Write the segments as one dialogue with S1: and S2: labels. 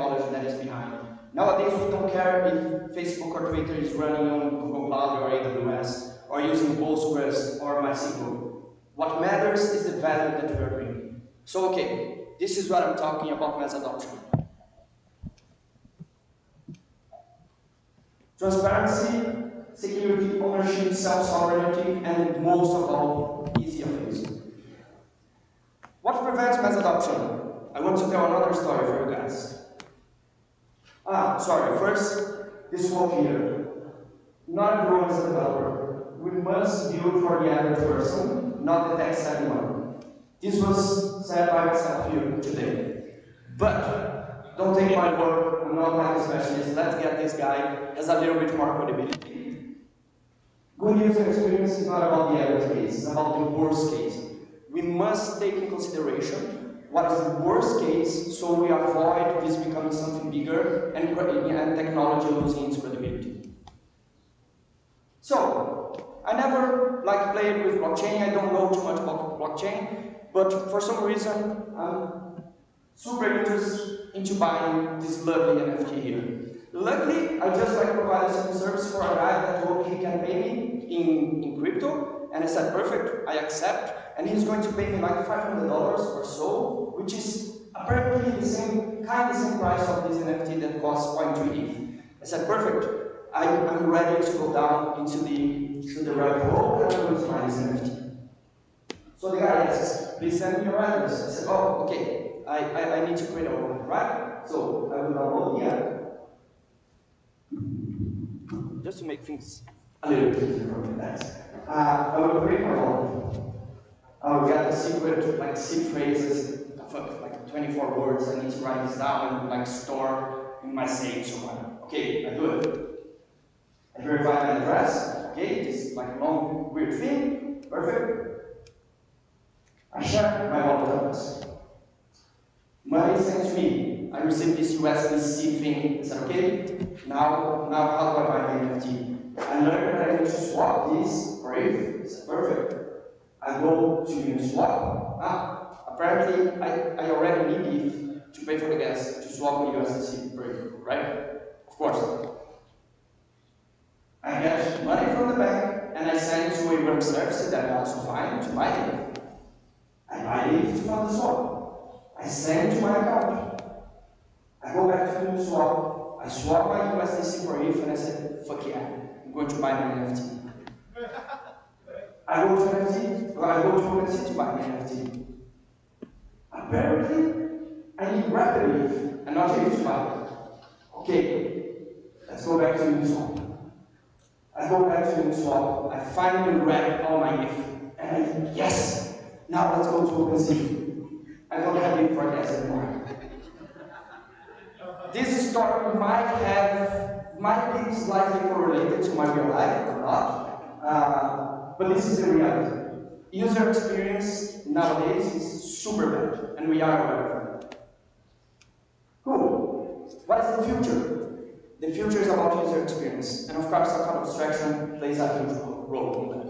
S1: technology that is behind. Nowadays, we don't care if Facebook or Twitter is running on Google Cloud or AWS, or using Postgres or MySQL. What matters is the value that we are bringing. So, okay, this is what I'm talking about mass adoption. Transparency, security, ownership, self-sovereignty, and most of all, easy of use. What prevents mass adoption? I want to tell another story for you guys. First, this quote here. Not everyone is a developer. We must build for the average person, not the tech-savvy one. This was said by myself here today. But don't take my word, I'm not like a specialist. Let's get this guy has a little bit more credibility. Good user experience is not about the average case, it's about the worst case. We must take in consideration what is the worst case so we avoid this becoming something bigger and technology losing its credibility. So, I never played with blockchain, I don't know too much about blockchain, but for some reason I'm super interested into buying this lovely NFT here. Luckily, I just provided some service for a guy that told he can pay me in crypto, and I said, perfect, I accept, and he's going to pay me like $500 or so, which is apparently the same price of this NFT that costs 0.3 ETH. I said, perfect, I'm ready to go down into the rabbit hole and I'm going to buy this NFT. So the guy asks, please send me your address. I said, oh, okay, I need to create a wallet, right? So I will download the app. Just to make things a little bit easier for me, guys. I will create my wallet. I will get the secret, seed phrases, like 24 words. I need to write this down and store in my save somewhere. Okay, I do it. I verify my address. Okay, this long weird thing. Perfect. I share my wallet address. Money is sent to me. I received this USDC thing. I said, okay, now how do I buy the NFT? I learned that I need to swap this for ETH. I said, perfect. I go to Uniswap. Apparently, I already need ETH to pay for the gas to swap my USDC for ETH, right? Of course. I get money from the bank and I send it to a web service that I also find to buy ETH. I buy ETH to fund the swap. I send to my account. I go back to Uniswap. I swap my USDC for ETH and I said, fuck yeah, I'm going to buy my NFT. I go to OpenSea to buy my NFT. Apparently, I need rapid ETH and not ETH to buy it. Okay, let's go back to Uniswap. I go back to Uniswap, I finally wrap all my ETH, and yes, now let's go to OpenSea. I don't have ETH for gas anymore. This story might be slightly correlated to my real life or not, but this is the reality. User experience nowadays is super bad, and we are aware of it. Cool. What is the future? The future is about user experience, and of course, account abstraction plays a huge role in that.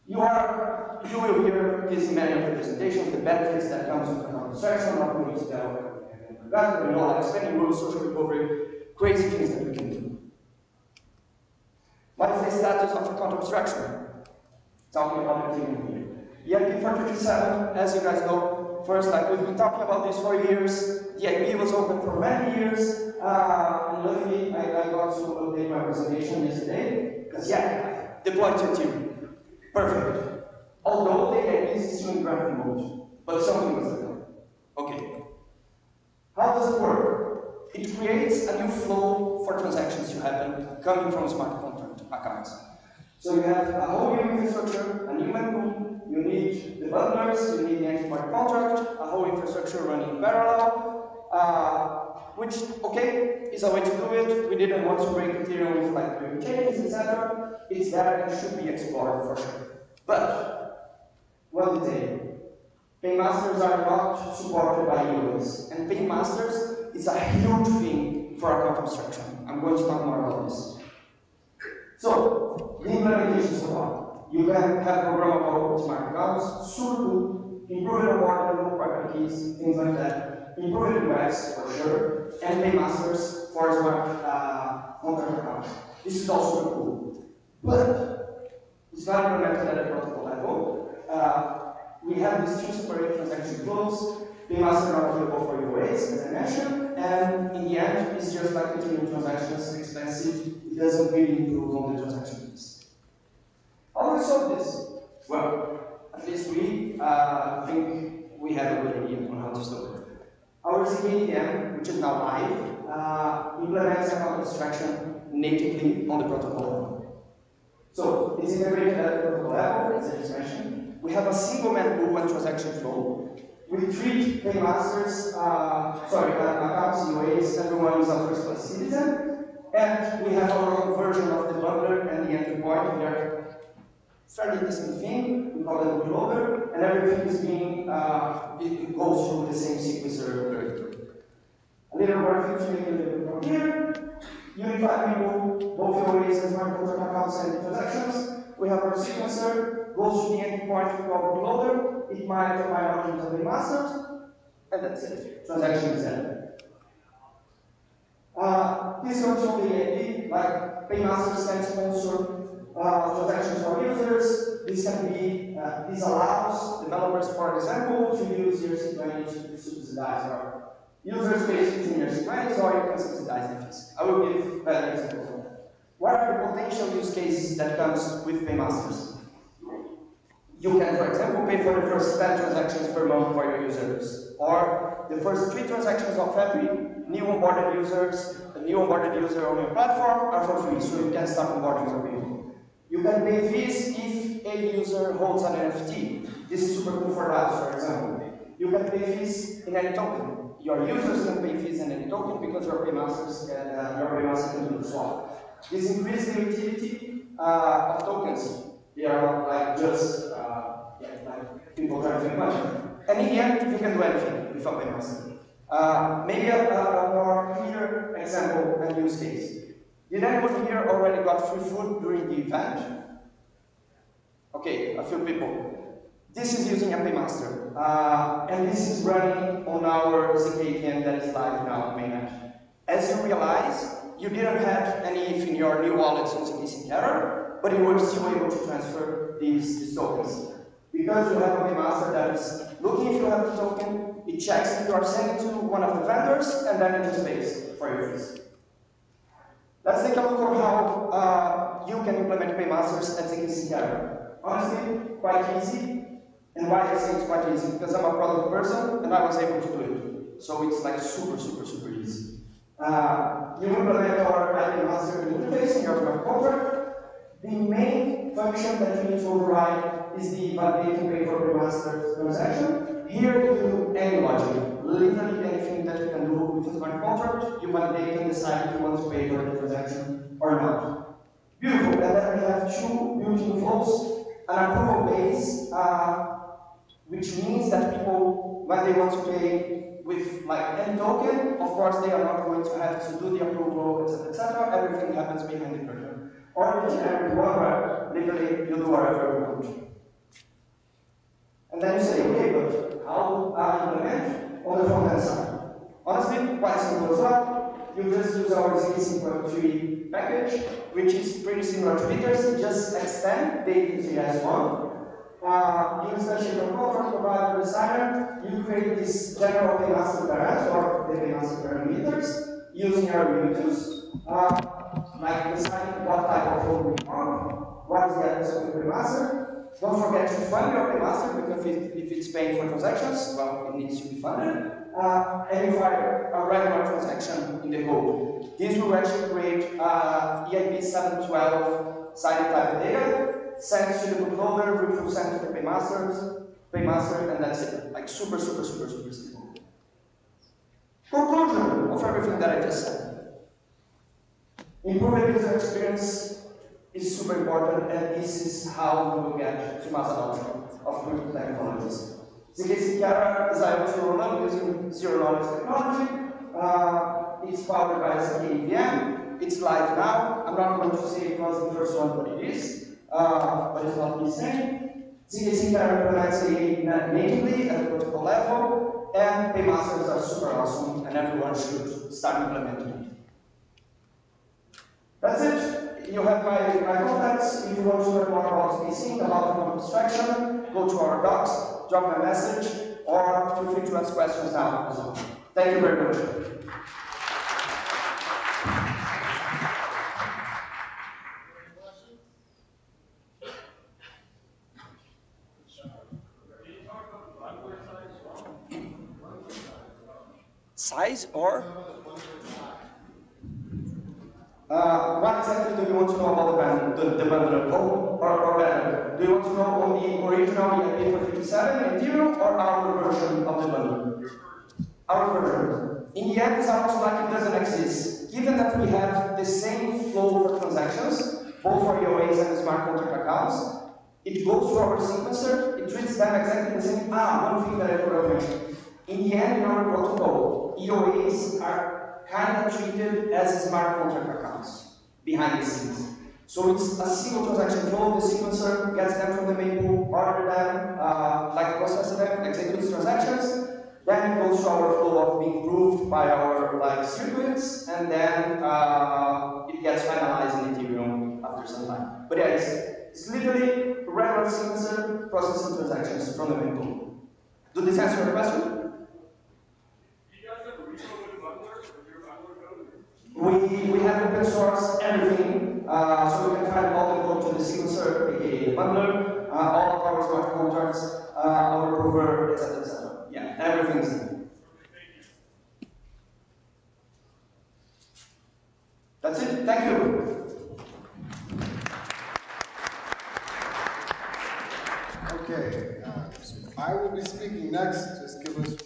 S1: You will hear this in many of the presentations, the benefits that comes with account abstraction, not only spending rules, social recovery, crazy things that we can do. What is the status of account abstraction? Talking about Ethereum here. EIP 457, as you guys know, first, we've been talking about this for years. The IP was open for many years, and luckily I got to update my presentation yesterday, because deployed to Ethereum. Perfect. Although the IP is still in draft mode, but something was done. Okay. How does it work? It creates a new flow for transactions to happen coming from smart contract accounts. So you have a whole new infrastructure, a new mempool, you need the bundlers, you need the anti-smart contract, a whole infrastructure running in parallel, which, okay, is a way to do it. We didn't want to break Ethereum with doing chains, etc. It's there and should be explored for sure. But, one detail. Paymasters are not supported by Yoav, and paymasters is a huge thing for account abstraction. I'm going to talk more about this. So, the implementation so far. You can have programmable smart accounts, super cool, improve it on more private keys, things like that. improved UX for sure, and paymasters for smart contract accounts. This is also super cool. But it's not implemented at the protocol level. We have these two separate transaction flows. Paymasters are available for UAs, as I mentioned, and in the end, it's just like continuing transactions, expensive. It doesn't really improve on the transaction fees. How do we solve this? Well, at least we think we have a good idea on how to solve it. Our Zksync Era, which is now live, implements account abstraction natively on the protocol level. So it's integrated at the protocol level, as I just mentioned. We have a single mempool and transaction flow. We treat paymasters, accounts, UAs, everyone is a first-class citizen, and we have our own version of the bundler and the entry point. They're fairly the same thing. We call it bootloader, and everything is being it goes through the same sequencer. A little more things to make a little bit from here. Unified mempool, both UAs and smart contract accounts and transactions. We have our sequencer, goes to the entry point we call bootloader. It might combine options of the masters, and that's it. Transaction is ended. This comes from the EAP, like paymasters can sponsor transactions for users. This can be, this allows developers, for example, to use ERC20 to subsidize our users' fees in ERC20, or you can subsidize the fees. I will give better examples of that. What are the potential use cases that comes with paymasters? You can, for example, pay for the first 10 transactions per month for your users, or the first 3 transactions of every new onboarded user on your platform are for free, so you can start onboarding your people. You can pay fees if a user holds an NFT. This is super cool for labs, for example. You can pay fees in any token. Your users can pay fees in any token because your paymasters can do the swap. This increases the utility of tokens. They are not like just like people trying to make money. And in the end, you can do anything with a paymaster. Maybe a more clear example and use case. Did anyone here already got free food during the event? Okay, a few people. This is using a paymaster. And this is running on our Zksync that is live now, mainnet. As you realize, you didn't have any ETH in your new wallets on Zksync Era, but you were still able to transfer these tokens. Because you have a paymaster that is looking if you have the token, it checks if you are sending to one of the vendors, and then it just pays for your fees. Let's take a look at how you can implement paymasters at Zksync Era. Honestly, quite easy. And why I say it's quite easy? Because I'm a product person, and I was able to do it. So it's like super easy. You implement our paymaster interface in your smart contract. The main function that you need to override is the validate and pay for paymaster transaction. Here you do any logic. Literally anything that you can do with a smart contract, you validate and decide if you want to pay for the transaction or not. Beautiful. And then we have 2 built-in flows, an approval base, which means that people, when they want to pay with like any token, of course they are not going to have to do the approval, etc. Everything happens behind the curtain. Or the generic one where literally you do whatever you want. And then you say, okay, but how do I implement on the front-end side? Honestly, quite simple as well. You just use our Zksync package, which is pretty similar to Peters. Just extend the JS1. You instantiate your contract provider designer. You create this general paymaster params or the paymaster parameters using our reviews. Like deciding what type of flow we want, what is the address of the paymaster. Don't forget to fund your paymaster because if it's paying for transactions, well, it needs to be funded. And you fire a regular transaction in the code. This will actually create EIP 712 sided type data, sent to the bootloader, which will send to the paymaster, and that's it. Like super simple. Conclusion of everything that I just said. Improving user experience is super important, and this is how we will get to mass adoption of crypto technologies. Zksync Era is able to roll up using zero-knowledge technology. It's powered by Zksync. It's live now. I'm not going to say it was the first one, but it is. But it's not the same. Zksync Era implements natively at the protocol level. and paymasters are super awesome, and everyone should start implementing it. That's it. You have my contacts. If you want to learn more about Zksync, about Account Abstraction, go to our docs, drop me a message, or feel free to ask questions now as well. Thank you very much. Size or? What exactly do you want to know about the bundler? Or better, do you want to know on the original EIP457 Ethereum or our version of the bundler? Our version. In the end, it sounds like it doesn't exist. Given that we have the same flow for transactions, both for EOAs and smart contract accounts, it goes to our sequencer, it treats them exactly the same. One thing that I forgot to mention. In the end, in our protocol, EOAs are kind of treated as smart contract accounts behind the scenes. So it's a single transaction flow, the sequencer gets them from the main pool, order them, like process them, executes transactions, then it goes to our flow of being proved by our circuits, and then it gets finalized in Ethereum after some time. But yeah, it's literally regular sequencer processing transactions from the main pool. Do this answer your question? We have open source everything, so you can find all the code to the sequencer, aka the bundler, all of our smart contracts, our prover, etc., etc. Yeah, everything is there. That's it. Thank you.
S2: Okay, so I will be speaking next. Just give us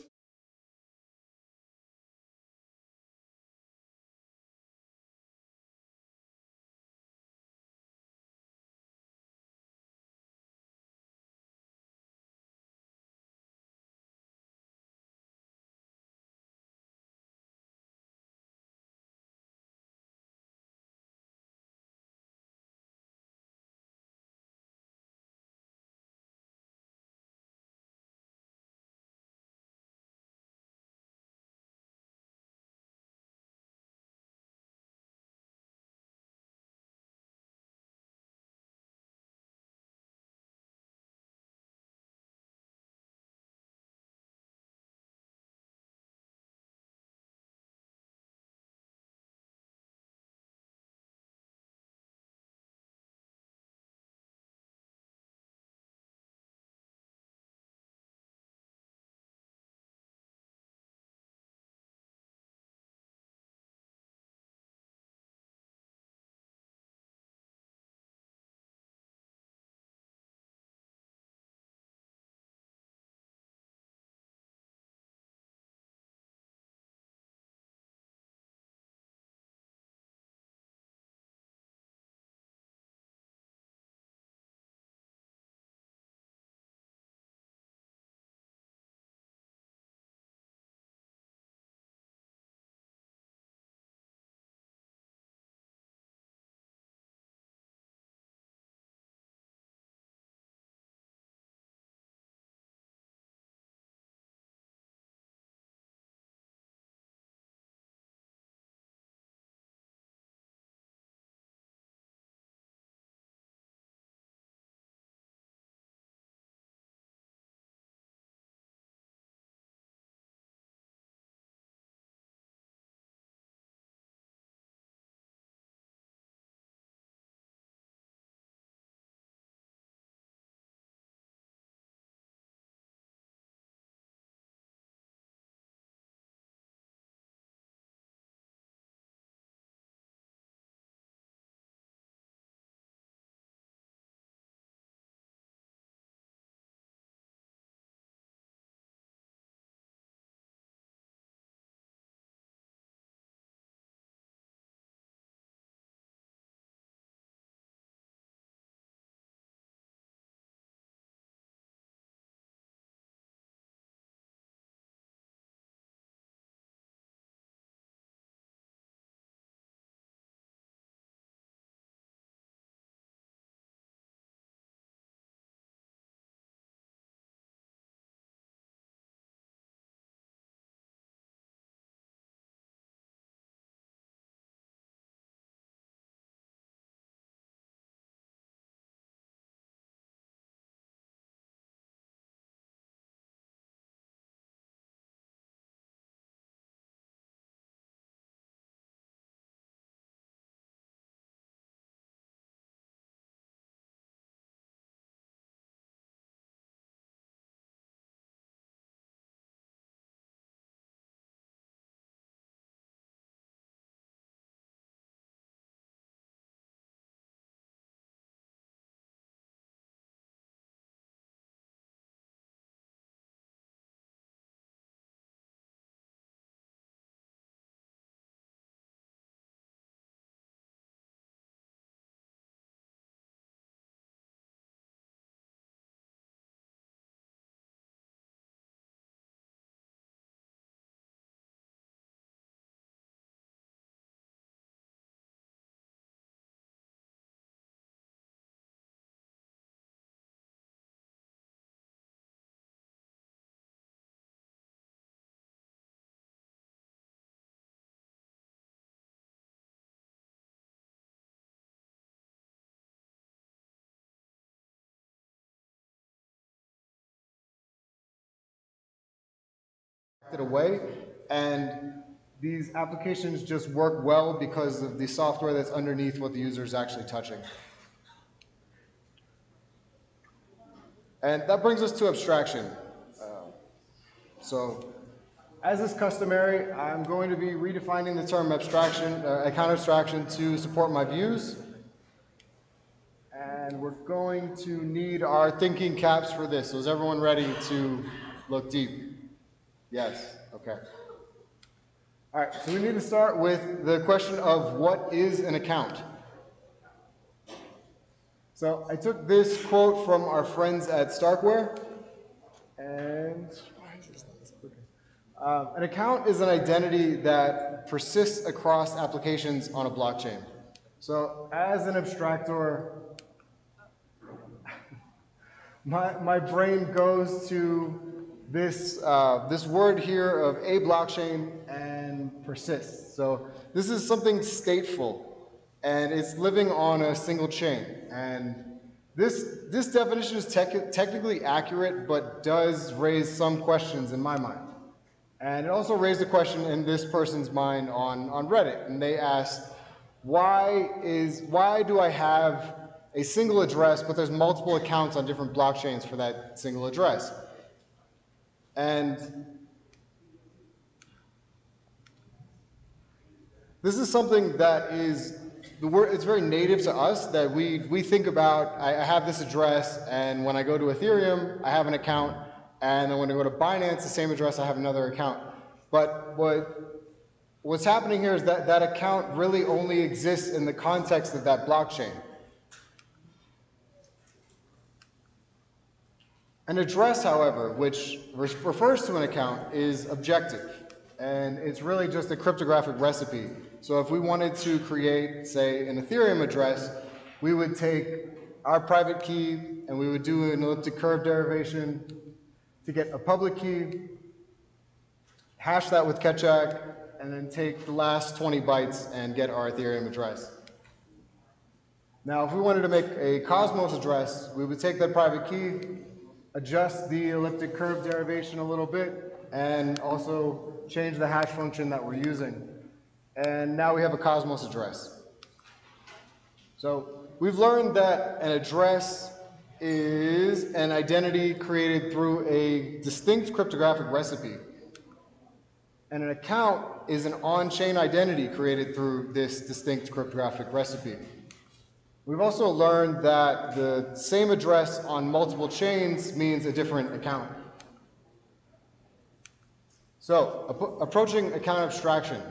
S2: abstracted away, and these applications just work well because of the software that's underneath what the user is actually touching. And that brings us to abstraction. So, as is customary, I'm going to be redefining the term abstraction, account abstraction to support my views. And we're going to need our thinking caps for this. So is everyone ready to look deep? Yes, okay. All right, so we need to start with the question of what is an account? So I took this quote from our friends at Starkware, and an account is an identity that persists across applications on a blockchain. So as an abstractor, my brain goes to this, this word here of a blockchain and persists. So this is something stateful, and it's living on a single chain. And this definition is technically accurate, but does raise some questions in my mind. And it also raised a question in this person's mind on Reddit, and they asked, why do I have a single address, but there's multiple accounts on different blockchains for that single address? And this is something that is, it's very native to us, that we think about, I have this address, and when I go to Ethereum, I have an account, and then when I go to Binance, the same address, I have another account. But what's happening here is that that account really only exists in the context of that blockchain. An address, however, which refers to an account, is objective, and it's really just a cryptographic recipe. So if we wanted to create, say, an Ethereum address, we would take our private key and we would do an elliptic curve derivation to get a public key, hash that with Ketchak, and then take the last 20 bytes and get our Ethereum address. Now, if we wanted to make a Cosmos address, we would take that private key, adjust the elliptic curve derivation a little bit, and also change the hash function that we're using. And now we have a Cosmos address. So we've learned that an address is an identity created through a distinct cryptographic recipe. And an account is an on-chain identity created through this distinct cryptographic recipe. We've also learned that the same address on multiple chains means a different account. So, approaching account abstraction,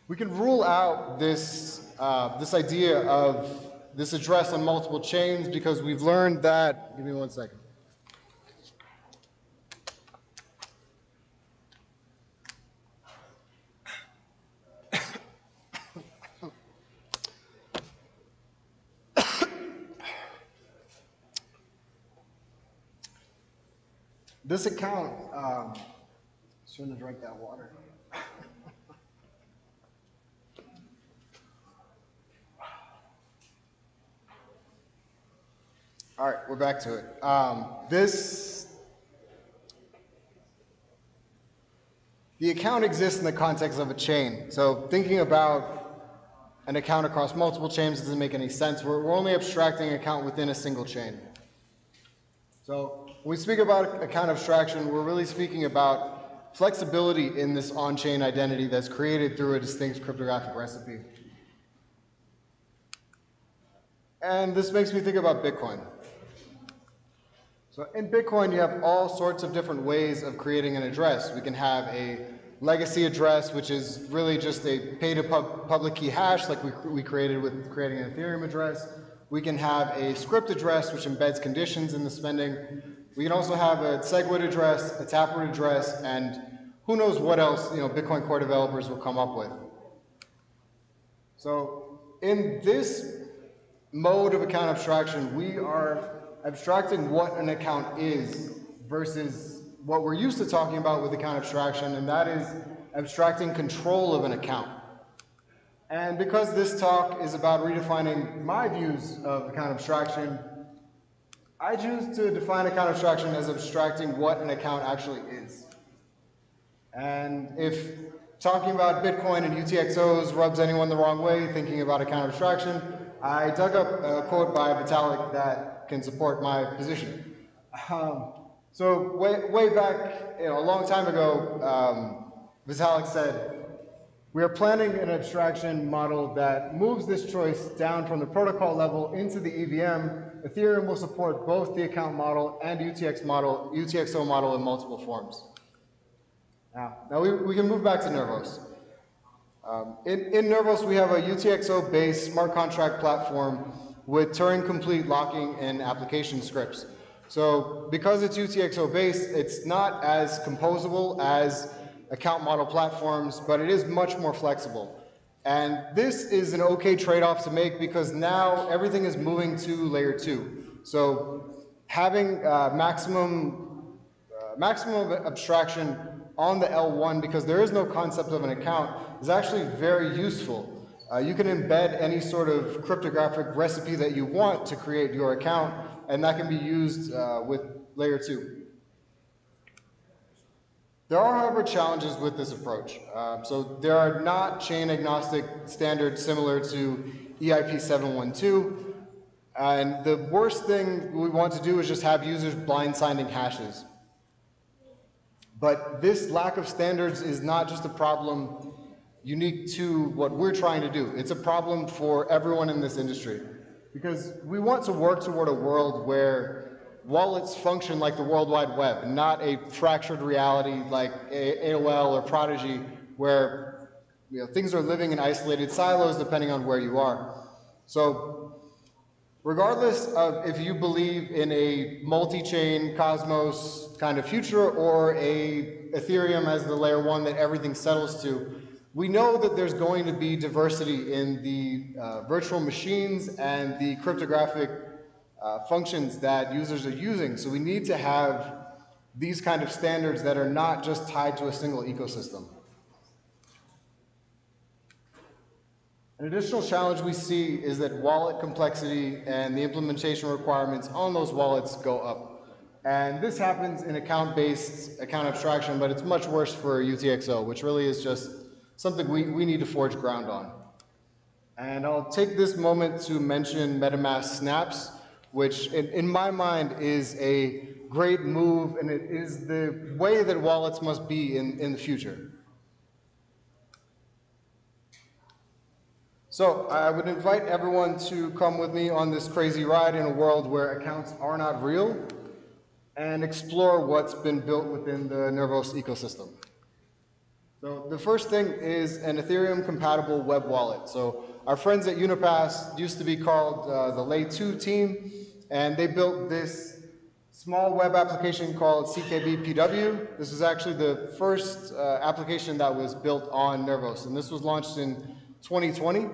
S2: we can rule out this idea of this address on multiple chains because we've learned that, give me 1 second. This account, shouldn't have drank that water. All right, we're back to it. The account exists in the context of a chain. So thinking about an account across multiple chains doesn't make any sense. We're only abstracting an account within a single chain. So when we speak about account abstraction, we're really speaking about flexibility in this on-chain identity that's created through a distinct cryptographic recipe. And this makes me think about Bitcoin. So in Bitcoin, you have all sorts of different ways of creating an address. We can have a legacy address, which is really just a pay-to-public key hash like we created with creating an Ethereum address. We can have a script address, which embeds conditions in the spending. We can also have a SegWit address, a Taproot address, and who knows what else Bitcoin core developers will come up with. So in this mode of account abstraction, we are abstracting what an account is versus what we're used to talking about with account abstraction, and that is abstracting control of an account. And because this talk is about redefining my views of account abstraction, I choose to define account abstraction as abstracting what an account actually is. And if talking about Bitcoin and UTXOs rubs anyone the wrong way, thinking about account abstraction, I dug up a quote by Vitalik that can support my position. So way back, a long time ago, Vitalik said, "We are planning an abstraction model that moves this choice down from the protocol level into the EVM. Ethereum will support both the account model and UTXO model in multiple forms." Now we can move back to Nervos. In Nervos, we have a UTXO-based smart contract platform with Turing-complete locking and application scripts. So because it's UTXO-based, it's not as composable as account model platforms, but it is much more flexible. And this is an okay trade-off to make because now everything is moving to layer 2. So having maximum abstraction on the L1, because there is no concept of an account, is actually very useful. You can embed any sort of cryptographic recipe that you want to create your account, and that can be used with layer 2. There are, however, challenges with this approach. So there are not chain-agnostic standards similar to EIP 712, and the worst thing we want to do is just have users blind-signing hashes. But this lack of standards is not just a problem unique to what we're trying to do. It's a problem for everyone in this industry. Because we want to work toward a world where wallets function like the World Wide Web, not a fractured reality like AOL or Prodigy, where things are living in isolated silos depending on where you are. So regardless of if you believe in a multi-chain Cosmos kind of future or a Ethereum as the layer 1 that everything settles to, we know that there's going to be diversity in the virtual machines and the cryptographic functions that users are using. So we need to have these kind of standards that are not just tied to a single ecosystem. An additional challenge we see is that wallet complexity and the implementation requirements on those wallets go up. And this happens in account-based account abstraction, but it's much worse for UTXO, which really is just something we need to forge ground on. And I'll take this moment to mention MetaMask snaps, which in my mind is a great move, and it is the way that wallets must be in the future. So I would invite everyone to come with me on this crazy ride in a world where accounts are not real and explore what's been built within the Nervos ecosystem. So the first thing is an Ethereum-compatible web wallet. So our friends at Unipass used to be called the Layer 2 team, and they built this small web application called CKB-PW. This is actually the first application that was built on Nervos, and this was launched in 2020,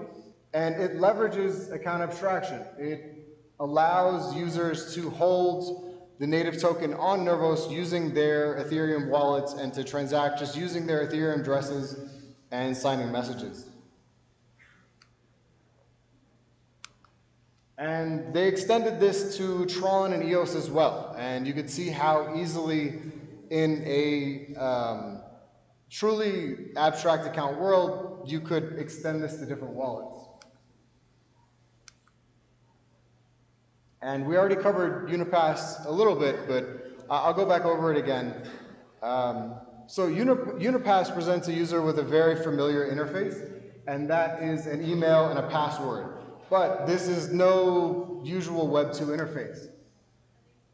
S2: and it leverages account abstraction. It allows users to hold the native token on Nervos using their Ethereum wallets and to transact just using their Ethereum addresses and signing messages. And they extended this to Tron and EOS as well. And you could see how easily in a truly abstract account world, you could extend this to different wallets. And we already covered Unipass a little bit, but I'll go back over it again. So Unipass presents a user with a very familiar interface, and that is an email and a password. But this is no usual Web 2 interface.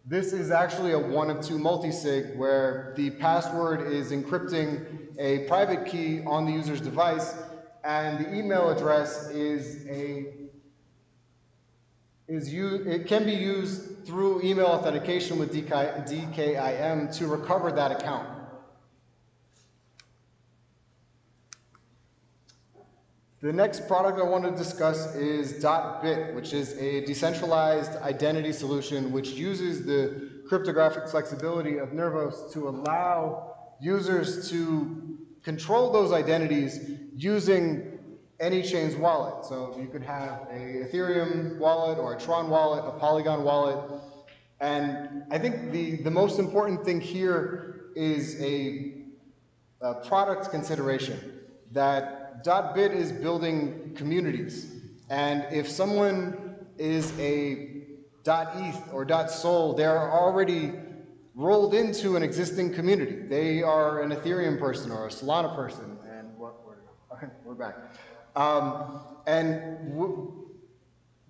S2: This is actually a 1 of 2 multisig where the password is encrypting a private key on the user's device, and the email address it can be used through email authentication with DKIM to recover that account. The next product I want to discuss is .bit, which is a decentralized identity solution which uses the cryptographic flexibility of Nervos to allow users to control those identities using any chain's wallet. So you could have a Ethereum wallet or a Tron wallet, a Polygon wallet. And I think the most important thing here is a product consideration, that .bit is building communities. And if someone is a .eth or .sol, they're already rolled into an existing community. They are an Ethereum person or a Solana person, and we're back.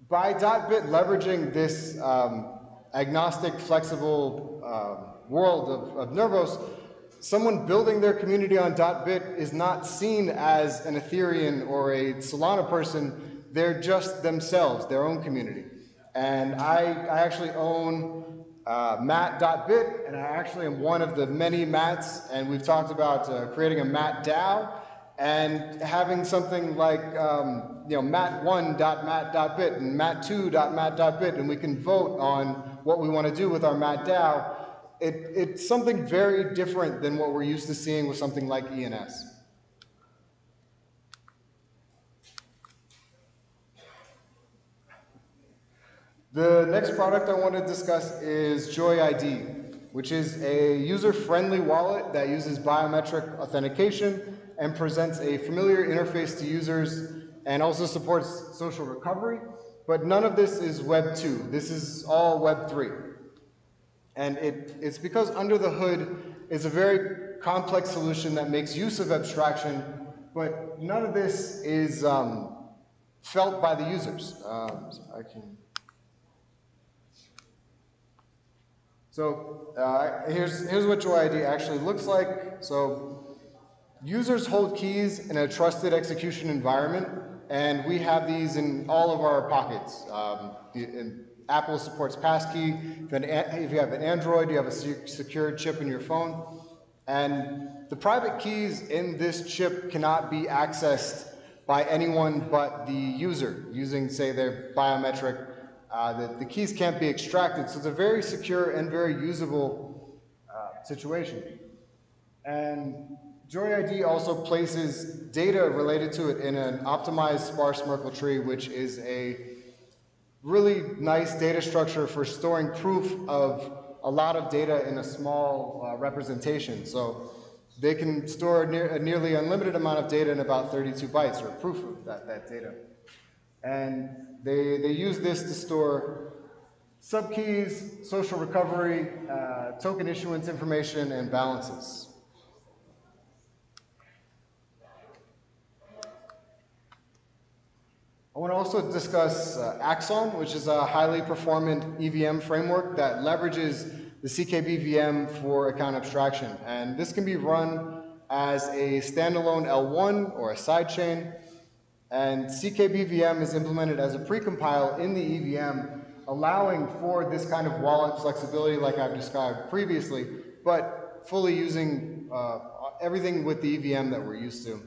S2: By .bit leveraging this agnostic, flexible world of Nervos, someone building their community on .bit is not seen as an Ethereum or a Solana person. They're just themselves, their own community. And I actually own mat.bit, and I actually am one of the many mats, and we've talked about creating a mat DAO and having something like mat1.mat.bit and mat2.mat.bit, and we can vote on what we want to do with our mat DAO. It's something very different than what we're used to seeing with something like ENS. The next product I want to discuss is JoyID, which is a user-friendly wallet that uses biometric authentication and presents a familiar interface to users and also supports social recovery. But none of this is Web 2. This is all Web 3. And it's because under the hood is a very complex solution that makes use of abstraction, but none of this is felt by the users. Here's what JoyID actually looks like. So users hold keys in a trusted execution environment, and we have these in all of our pockets. Apple supports passkey. If you have an Android, you have a secured chip in your phone. And the private keys in this chip cannot be accessed by anyone but the user using, say, their biometric. The keys can't be extracted, so it's a very secure and very usable situation. And JoyID also places data related to it in an optimized sparse Merkle tree, which is a really nice data structure for storing proof of a lot of data in a small representation. So they can store a nearly unlimited amount of data in about 32 bytes, or proof of that data. And they use this to store subkeys, social recovery, token issuance information, and balances. I want to also discuss Axon, which is a highly performant EVM framework that leverages the CKB VM for account abstraction. And this can be run as a standalone L1 or a sidechain. And CKB VM is implemented as a precompile in the EVM, allowing for this kind of wallet flexibility like I've described previously, but fully using everything with the EVM that we're used to.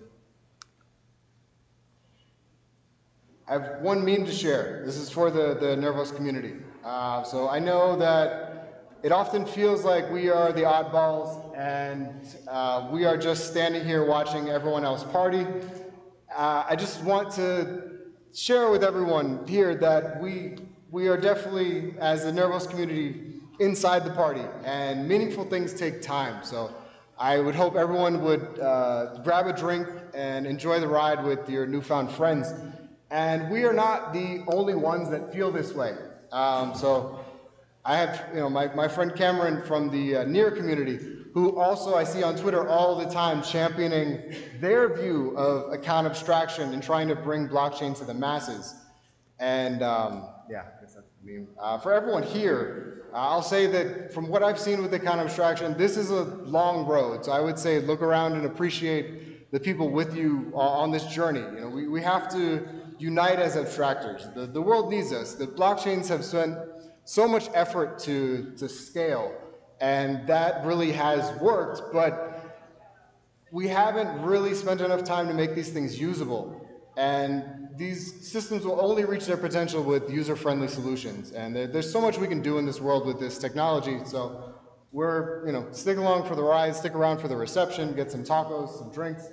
S2: I have one meme to share. This is for the Nervos community. So I know that it often feels like we are the oddballs and we are just standing here watching everyone else party. I just want to share with everyone here that we are definitely, as the Nervos community, inside the party, and meaningful things take time. So I would hope everyone would grab a drink and enjoy the ride with your newfound friends. And we are not the only ones that feel this way. So I have my friend Cameron from the NEAR community, who also I see on Twitter all the time championing their view of account abstraction and trying to bring blockchain to the masses. And yeah, I guess that's the meme. For everyone here, I'll say that from what I've seen with account abstraction, this is a long road. So I would say look around and appreciate the people with you on this journey. We have to unite as abstractors. The world needs us. The blockchains have spent so much effort to scale, and that really has worked, but we haven't really spent enough time to make these things usable. And these systems will only reach their potential with user-friendly solutions. And there's so much we can do in this world with this technology. So we're, stick along for the ride, stick around for the reception, get some tacos, some drinks.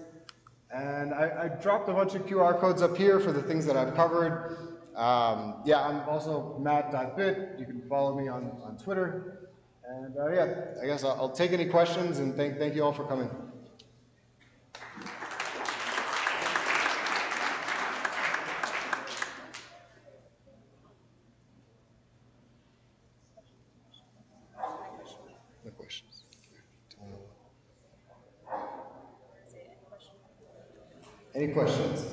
S2: And I dropped a bunch of QR codes up here for the things that I've covered. Yeah, I'm also matt.bit. You can follow me on Twitter. And yeah, I guess I'll take any questions, and thank you all for coming. Any questions?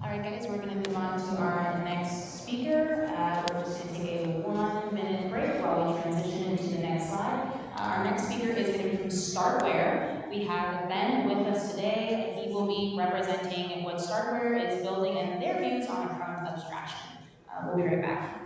S3: All right, guys, we're going to move on to our next speaker. We're just going to take a 1-minute break while we transition into the next slide. Our next speaker is going to be from Starkware. We have Ben with us today. He will be representing what Starkware is building and their views on account abstraction. We'll be right back.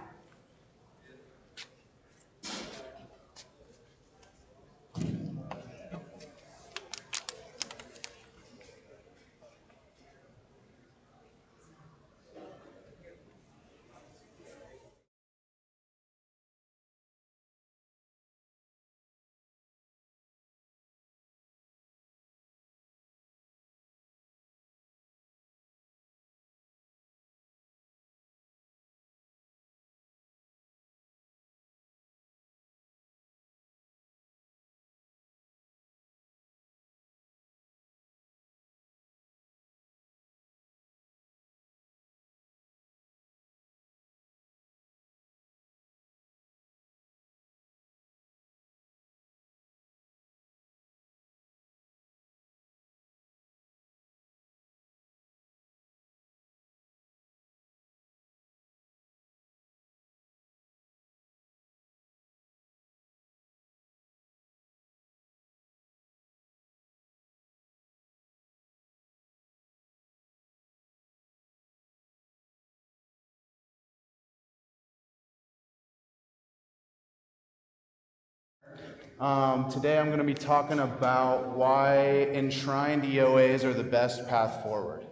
S4: Today I'm going to be talking about why enshrined EOAs are the best path forward.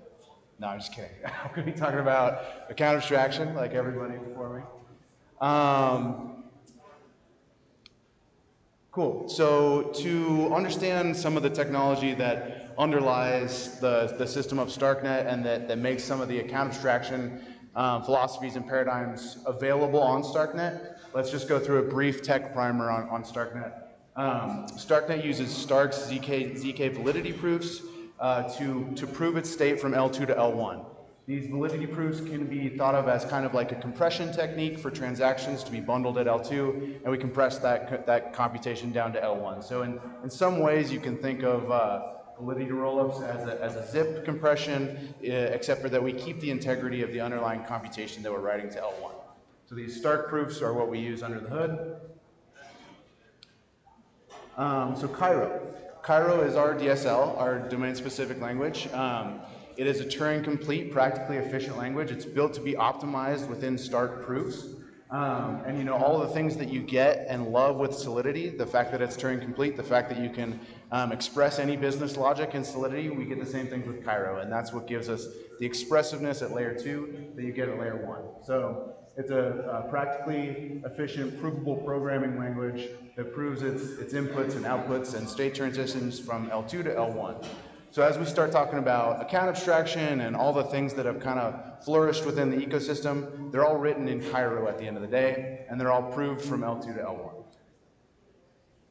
S4: No, I'm just kidding. I'm going to be talking about account abstraction, like everybody before me. Cool. So to understand some of the technology that underlies the system of Starknet and that makes some of the account abstraction philosophies and paradigms available on Starknet, let's just go through a brief tech primer on Starknet. Starknet uses Stark's ZK validity proofs to prove its state from L2 to L1. These validity proofs can be thought of as kind of like a compression technique for transactions to be bundled at L2, and we compress that computation down to L1. So in some ways you can think of validity rollups as a zip compression, except for that we keep the integrity of the underlying computation that we're writing to L1. So these Stark proofs are what we use under the hood. So Cairo. Cairo is our DSL, our domain-specific language. It is a Turing-complete, practically efficient language. It's built to be optimized within Stark proofs. And you know, all the things that you get and love with Solidity, the fact that it's Turing-complete, the fact that you can express any business logic in Solidity, we get the same things with Cairo. And that's what gives us the expressiveness at layer 2 that you get at layer 1. So it's a practically efficient, provable programming language that proves its inputs and outputs and state transitions from L2 to L1. So as we start talking about account abstraction and all the things that have kind of flourished within the ecosystem, they're all written in Cairo at the end of the day, and they're all proved from L2 to L1.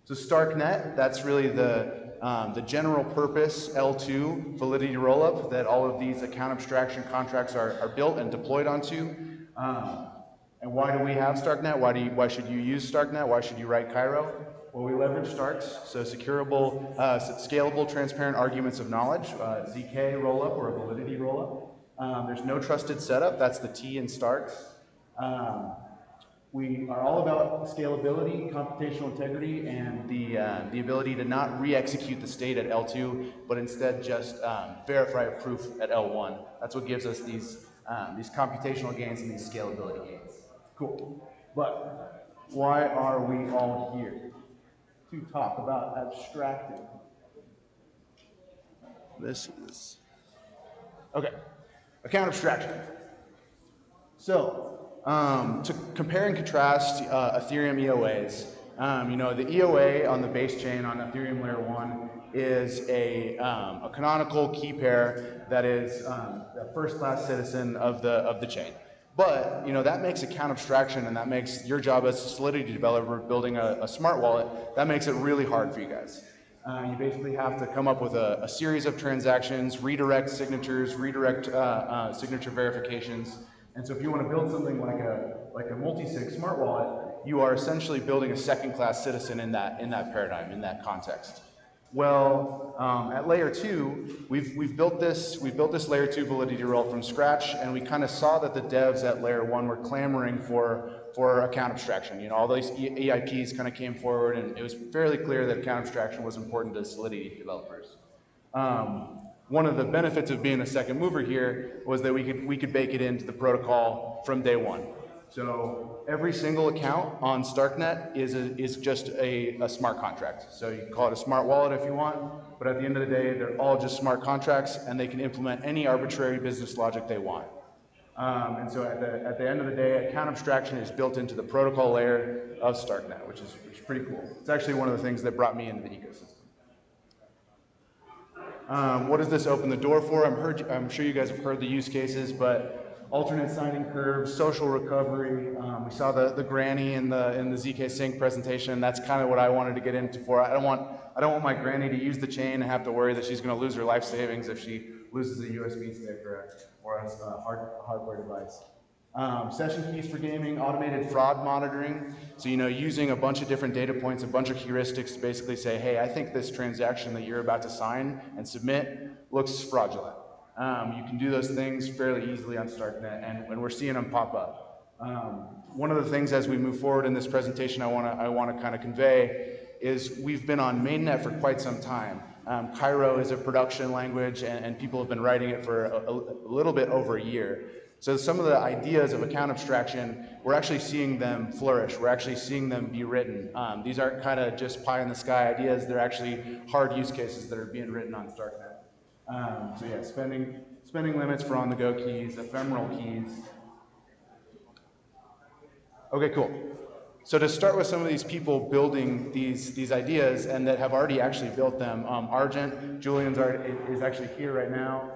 S4: So Starknet, that's really the general purpose L2 validity rollup that all of these account abstraction contracts are built and deployed onto. And why do we have Starknet? Why should you use Starknet? Why should you write Cairo? Well, we leverage Starks, so securable, scalable, transparent arguments of knowledge, ZK rollup or a validity rollup. There's no trusted setup, that's the T in Starks. We are all about scalability, computational integrity, and the ability to not re-execute the state at L2, but instead just verify a proof at L1. That's what gives us these computational gains and these scalability gains. Cool. But why are we all here? To talk about abstracting. This is, okay, account abstraction. So, to compare and contrast Ethereum EOAs, you know, the EOA on the base chain on Ethereum layer 1 is a canonical key pair that is a first-class citizen of the chain. But, you know, that makes account abstraction, and that makes your job as a Solidity developer building a smart wallet, that makes it really hard for you guys. You basically have to come up with a series of transactions, redirect signatures, redirect signature verifications. And so if you want to build something like a multi-sig smart wallet, you are essentially building a second-class citizen in that paradigm, in that context. Well, at layer 2, we've built this layer 2 validity role from scratch, and we kind of saw that the devs at layer 1 were clamoring for account abstraction. You know, all these EIPs kind of came forward, and it was fairly clear that account abstraction was important to Solidity developers. One of the benefits of being a second mover here was that we could bake it into the protocol from day one. So every single account on Starknet is just a smart contract. So you can call it a smart wallet if you want, but at the end of the day, they're all just smart contracts, and they can implement any arbitrary business logic they want. And so at the end of the day, account abstraction is built into the protocol layer of Starknet, which is pretty cool. It's actually one of the things that brought me into the ecosystem. What does this open the door for? I'm sure you guys have heard the use cases, but alternate signing curves, social recovery. We saw the granny in the Zksync presentation, and that's kind of what I wanted to get into for. I don't want my granny to use the chain and have to worry that she's going to lose her life savings if she loses a USB stick or a hardware device. Session keys for gaming, automated fraud monitoring. So, you know, using a bunch of different data points, a bunch of heuristics to basically say, hey, I think this transaction that you're about to sign and submit looks fraudulent. You can do those things fairly easily on Starknet, and we're seeing them pop up. One of the things as we move forward in this presentation I want to kind of convey is we've been on mainnet for quite some time. Cairo is a production language, and people have been writing it for a little bit over a year. So some of the ideas of account abstraction, we're actually seeing them flourish. We're actually seeing them be written. These aren't kind of just pie in the sky ideas. They're actually hard use cases that are being written on Starknet. So yeah, spending limits for on-the-go keys, ephemeral keys. Okay, cool. So to start with some of these people building these ideas and that have already actually built them, Argent, Julian's is actually here right now.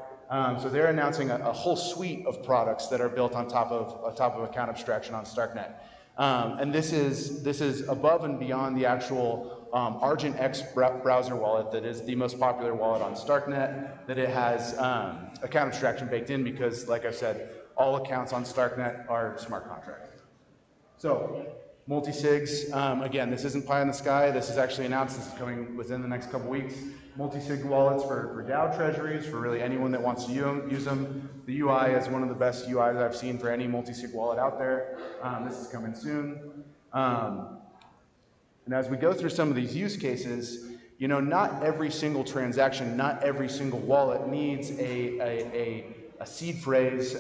S4: So they're announcing a whole suite of products that are built on top of account abstraction on Starknet. And this is above and beyond the actual Argent X browser wallet that is the most popular wallet on Starknet, that it has account abstraction baked in because, like I said, all accounts on Starknet are smart contracts. So multi-sigs, again, this isn't pie in the sky. This is actually announced. This is coming within the next couple weeks. Multi-sig wallets for DAO treasuries, for really anyone that wants to use them. The UI is one of the best UIs I've seen for any multi-sig wallet out there. This is coming soon. And as we go through some of these use cases, you know, not every single transaction, not every single wallet needs a seed phrase.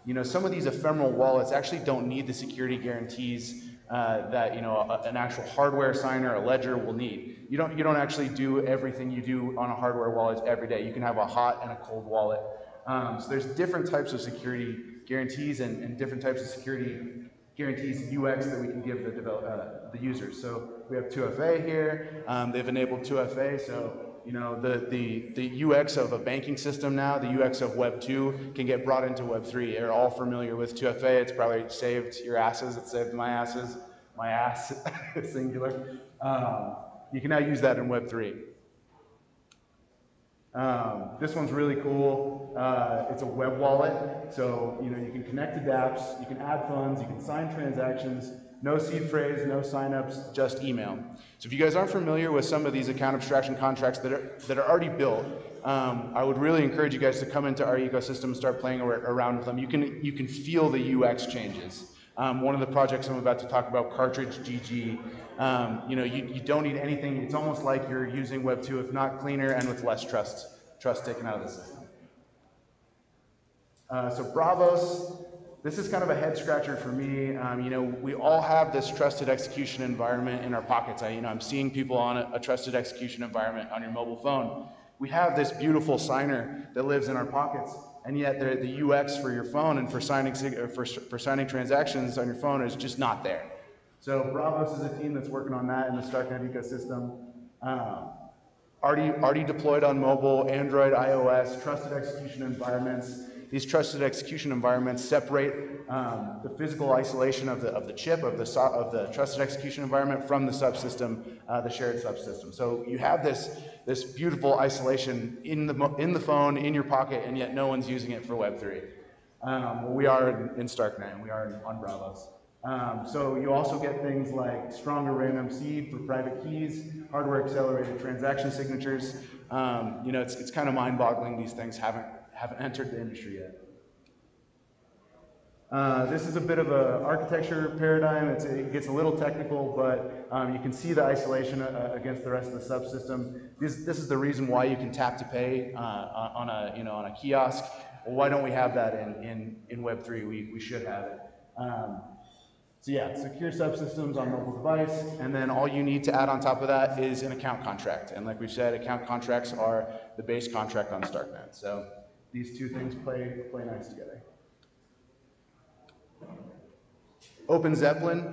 S4: You know, some of these ephemeral wallets actually don't need the security guarantees that, you know, an actual hardware signer, a ledger will need. You don't actually do everything you do on a hardware wallet every day. You can have a hot and a cold wallet. So there's different types of security guarantees and different types of security guarantees UX that we can give the users. So we have 2FA here. They've enabled 2FA, so you know the UX of a banking system now, the UX of Web 2 can get brought into Web 3. You're all familiar with 2FA. It's probably saved your asses. It saved my asses. My ass, singular. You can now use that in Web 3. This one's really cool. It's a web wallet, so you know you can connect to dApps, you can add funds, you can sign transactions. No seed phrase, no signups, just email. So if you guys aren't familiar with some of these account abstraction contracts that are already built, I would really encourage you guys to come into our ecosystem and start playing around with them. You can feel the UX changes. One of the projects I'm about to talk about, Cartridge GG, you know, you don't need anything. It's almost like you're using Web 2, if not cleaner and with less trust taken out of the system. So Bravos, this is kind of a head scratcher for me. You know, we all have this trusted execution environment in our pockets. I'm seeing people on a trusted execution environment on your mobile phone. We have this beautiful signer that lives in our pockets, and yet the UX for your phone and for signing transactions on your phone is just not there. So Bravos is a team that's working on that in the Starknet ecosystem. Already deployed on mobile, Android, iOS, trusted execution environments. These trusted execution environments separate the physical isolation of the chip of the trusted execution environment from the subsystem, the shared subsystem. So you have this beautiful isolation in the phone, in your pocket, and yet no one's using it for Web3. Well, we are in Starknet, and we are on Bravos. So you also get things like stronger random seed for private keys, hardware accelerated transaction signatures. You know, it's kind of mind-boggling these things haven't entered the industry yet. This is a bit of an architecture paradigm. It gets a little technical, but you can see the isolation against the rest of the subsystem. This is the reason why you can tap to pay on a kiosk. Well, why don't we have that in Web3? We should have it. So yeah, secure subsystems on mobile device, and then all you need to add on top of that is an account contract. And like we said, account contracts are the base contract on Starknet. So these two things play nice together. Open Zeppelin.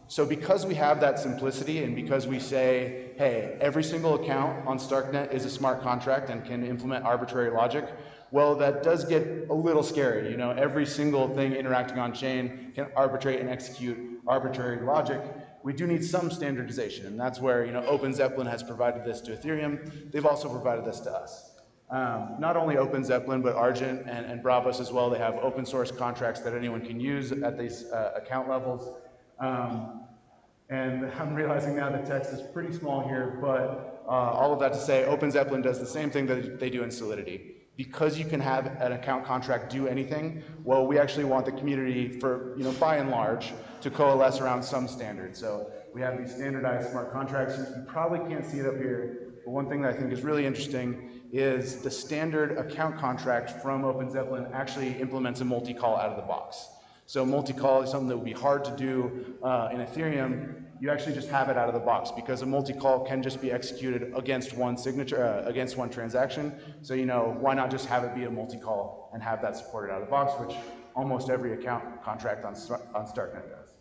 S4: So because we have that simplicity and because we say, hey, every single account on Starknet is a smart contract and can implement arbitrary logic, well, that does get a little scary. You know, every single thing interacting on chain can arbitrate and execute arbitrary logic. We do need some standardization, and that's where, you know, Open Zeppelin has provided this to Ethereum. They've also provided this to us. Not only Open Zeppelin, but Argent and Bravos as well. They have open source contracts that anyone can use at these account levels. And I'm realizing now the text is pretty small here, but all of that to say, Open Zeppelin does the same thing that they do in Solidity. Because you can have an account contract do anything, well, we actually want the community, for, you know, by and large, to coalesce around some standard. So we have these standardized smart contracts. You probably can't see it up here, but one thing that I think is really interesting is the standard account contract from Open Zeppelin actually implements a multi-call out of the box. So multi-call is something that would be hard to do in Ethereum. You actually just have it out of the box because a multi-call can just be executed against one signature, against one transaction. So, you know, why not just have it be a multi-call and have that supported out of the box, which almost every account contract on Starknet does.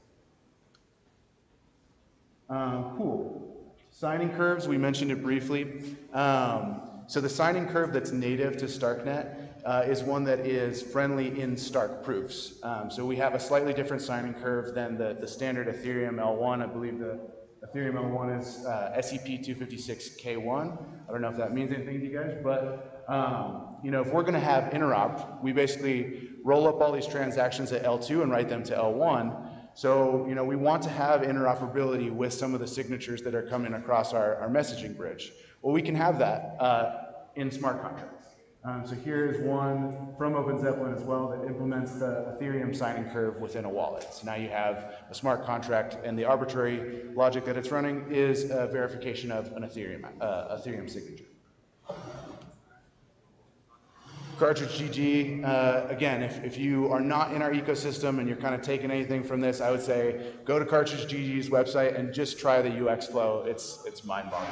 S4: Cool. Signing curves, we mentioned it briefly. So the signing curve that's native to Starknet is one that is friendly in Stark proofs. So we have a slightly different signing curve than the standard Ethereum L1. I believe the Ethereum L1 is SEP256K1. I don't know if that means anything to you guys, but you know, if we're going to have interop, we basically roll up all these transactions at L2 and write them to L1. So, you know, we want to have interoperability with some of the signatures that are coming across our messaging bridge. Well, we can have that in smart contracts. So here's one from Open Zeppelin as well that implements the Ethereum signing curve within a wallet. So now you have a smart contract, and the arbitrary logic that it's running is a verification of an Ethereum signature. Cartridge GG, again, if you are not in our ecosystem and you're kind of taking anything from this, I would say go to Cartridge GG's website and just try the UX flow. It's mind-boggling.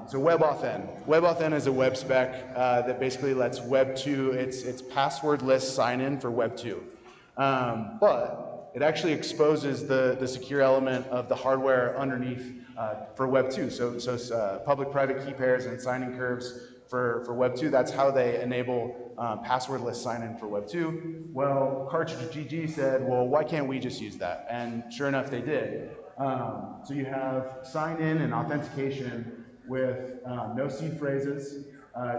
S4: So WebAuthn. WebAuthn is a web spec that basically lets Web 2, it's passwordless sign-in for Web 2. But it actually exposes the secure element of the hardware underneath for Web 2. So public-private key pairs and signing curves for Web 2, that's how they enable passwordless sign-in for Web 2. Well, Cartridge GG said, well, why can't we just use that? And sure enough, they did. So you have sign-in and authentication with no seed phrases,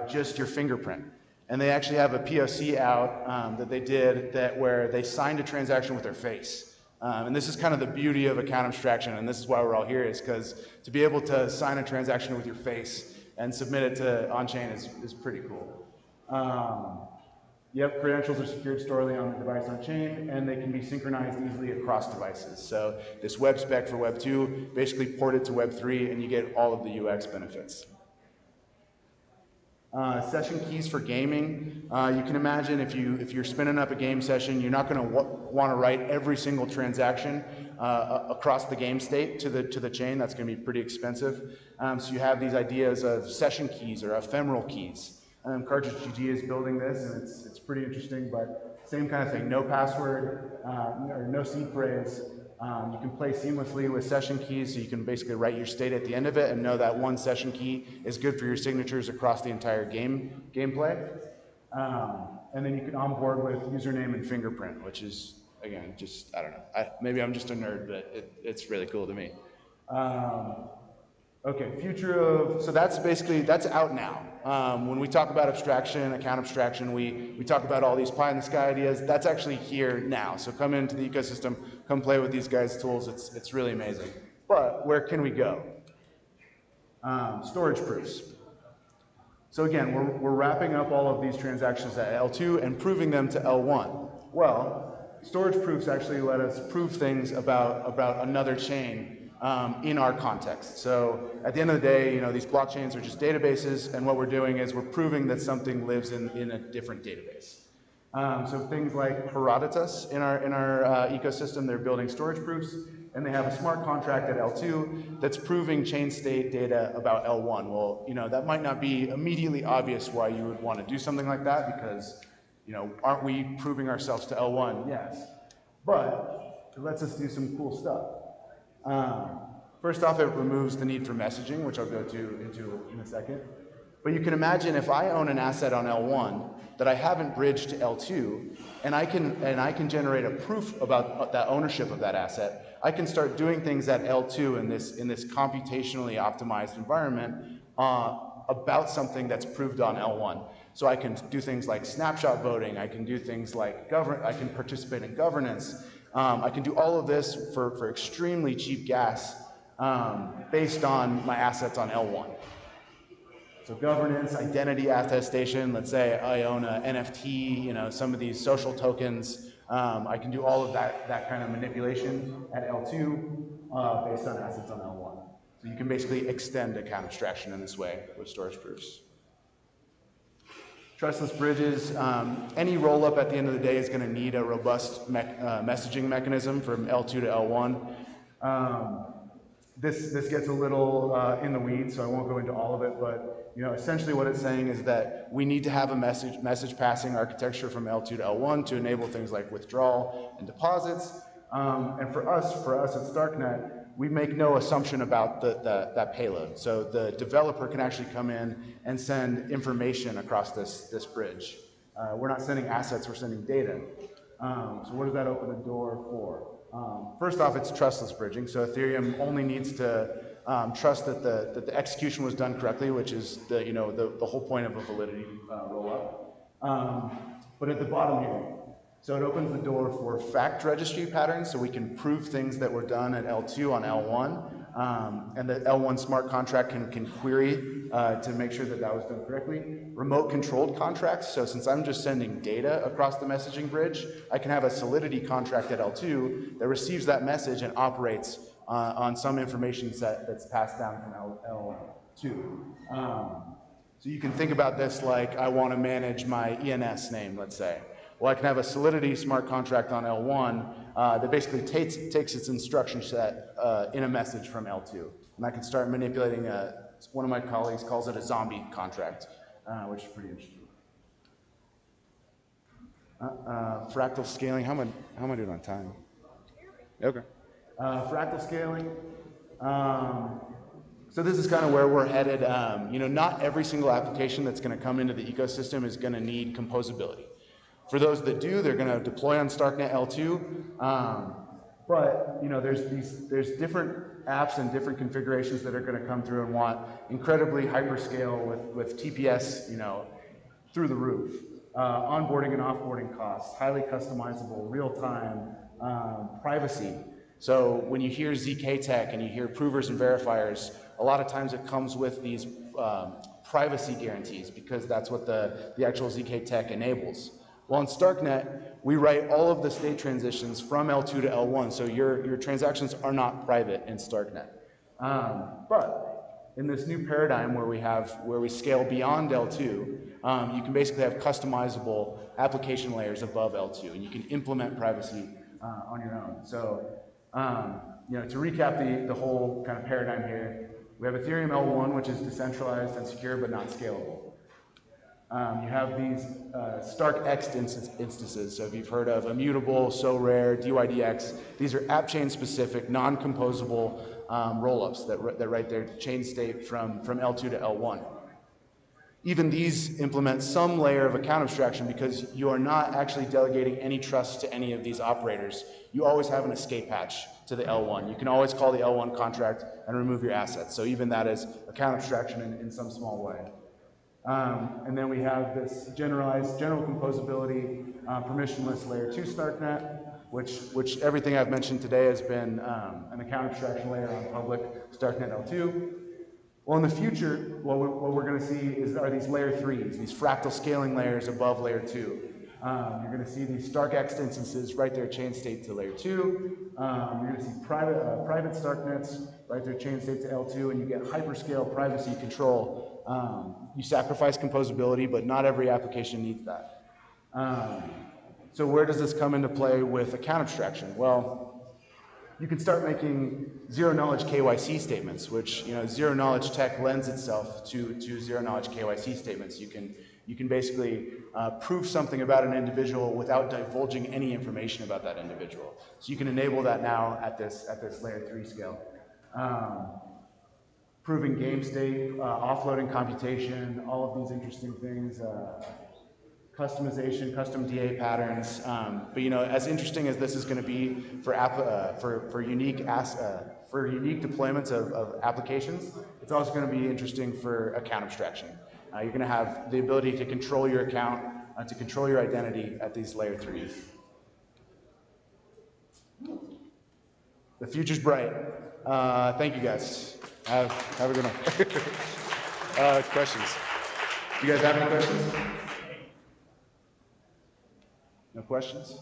S4: just your fingerprint. And they actually have a POC out that they did where they signed a transaction with their face. And this is kind of the beauty of account abstraction, and this is why we're all here, is because to be able to sign a transaction with your face and submit it to on-chain is pretty cool. Yep, credentials are secured storedly on the device on-chain, and they can be synchronized easily across devices. So this web spec for Web 2 basically ported to Web 3, and you get all of the UX benefits. Session keys for gaming. You can imagine if you're spinning up a game session, you're not going to want to write every single transaction across the game state to the chain. That's going to be pretty expensive. So you have these ideas of session keys or ephemeral keys. Cartridge GG is building this, and it's pretty interesting, but same kind of thing. No password or no seed phrase. You can play seamlessly with session keys, so you can basically write your state at the end of it and know that one session key is good for your signatures across the entire gameplay. And then you can onboard with username and fingerprint, which is, again, just, I don't know. Maybe I'm just a nerd, but it's really cool to me. Okay, future of, so that's basically, that's out now. When we talk about abstraction, account abstraction, we talk about all these pie in the sky ideas. That's actually here now. So come into the ecosystem, come play with these guys' tools. It's really amazing. But where can we go? Storage proofs. So again, we're wrapping up all of these transactions at L2 and proving them to L1. Well, storage proofs actually let us prove things about another chain in our context. So at the end of the day, these blockchains are just databases, and what we're doing is we're proving that something lives in a different database. So things like Herodotus in our ecosystem, they're building storage proofs, and they have a smart contract at L2 that's proving chain state data about L1. Well, that might not be immediately obvious why you would want to do something like that, because, aren't we proving ourselves to L1? Yes. But it lets us do some cool stuff. First off, it removes the need for messaging, which I'll go into in a second. But you can imagine if I own an asset on L1 that I haven't bridged to L2, and I can generate a proof about that ownership of that asset, I can start doing things at L2 in this computationally optimized environment about something that's proved on L1. So I can do things like snapshot voting. I can do things like I can participate in governance. I can do all of this for extremely cheap gas based on my assets on L1. So governance, identity attestation, let's say I own an NFT, some of these social tokens. I can do all of that kind of manipulation at L2 based on assets on L1. So you can basically extend account abstraction in this way with storage proofs. Trustless bridges, any rollup at the end of the day is going to need a robust messaging mechanism from L2 to L1. This gets a little in the weeds, so I won't go into all of it, but essentially what it's saying is that we need to have a message passing architecture from L2 to L1 to enable things like withdrawal and deposits. And for us at Starknet, we make no assumption about that payload. So the developer can actually come in and send information across this bridge. We're not sending assets, we're sending data. So what does that open the door for? First off, it's trustless bridging. So Ethereum only needs to trust that the execution was done correctly, which is the whole point of a validity rollup. But at the bottom here, so it opens the door for fact registry patterns, so we can prove things that were done at L2 on L1, and the L1 smart contract can query to make sure that was done correctly. Remote controlled contracts, so since I'm just sending data across the messaging bridge, I can have a Solidity contract at L2 that receives that message and operates on some information set that's passed down from L2. So you can think about this like I want to manage my ENS name, let's say. Well, I can have a Solidity smart contract on L1 that basically takes its instruction set in a message from L2. And I can start manipulating one of my colleagues calls it a zombie contract, which is pretty interesting. Fractal scaling, how am I doing on time? Okay. Fractal scaling. So this is kind of where we're headed. Not every single application that's going to come into the ecosystem is going to need composability. For those that do, they're going to deploy on Starknet L2. But there's different apps and different configurations that are going to come through and want incredibly hyperscale with TPS, through the roof. Onboarding and offboarding costs, highly customizable, real-time, privacy. So when you hear ZK Tech and you hear provers and verifiers, a lot of times it comes with these privacy guarantees because that's what the actual ZK Tech enables. Well, in Starknet, we write all of the state transitions from L2 to L1, so your transactions are not private in Starknet. But in this new paradigm where we scale beyond L2, you can basically have customizable application layers above L2, and you can implement privacy on your own. So, to recap the whole kind of paradigm here, we have Ethereum L1, which is decentralized and secure but not scalable. You have these StarkX instances, so if you've heard of Immutable, SoRare, DYDX, these are app chain specific, non-composable rollups that write their chain state from L2 to L1. even these implement some layer of account abstraction because you are not actually delegating any trust to any of these operators. You always have an escape hatch to the L1. You can always call the L1 contract and remove your assets. So even that is account abstraction in some small way. And then we have this general composability, permissionless layer 2 Starknet, which everything I've mentioned today has been an account abstraction layer on public Starknet L2. Well, in the future, what we're going to see are these layer 3s, these fractal scaling layers above layer 2. You're going to see these StarkX instances write their chain state to layer 2. You're going to see private Starknets write their chain state to L2, and you get hyperscale privacy control. You sacrifice composability, but not every application needs that. So where does this come into play with account abstraction? Well, you can start making zero-knowledge KYC statements, which, zero-knowledge tech lends itself to zero-knowledge KYC statements. You can basically prove something about an individual without divulging any information about that individual. So you can enable that now at this layer 3 scale. Proving game state, offloading computation, all of these interesting things, customization, custom DA patterns. But as interesting as this is going to be for unique deployments of applications, it's also going to be interesting for account abstraction. You're going to have the ability to control your account, to control your identity at these layer 3s. The future's bright. Thank you guys. Have a good one. Questions? You guys have any questions? No questions?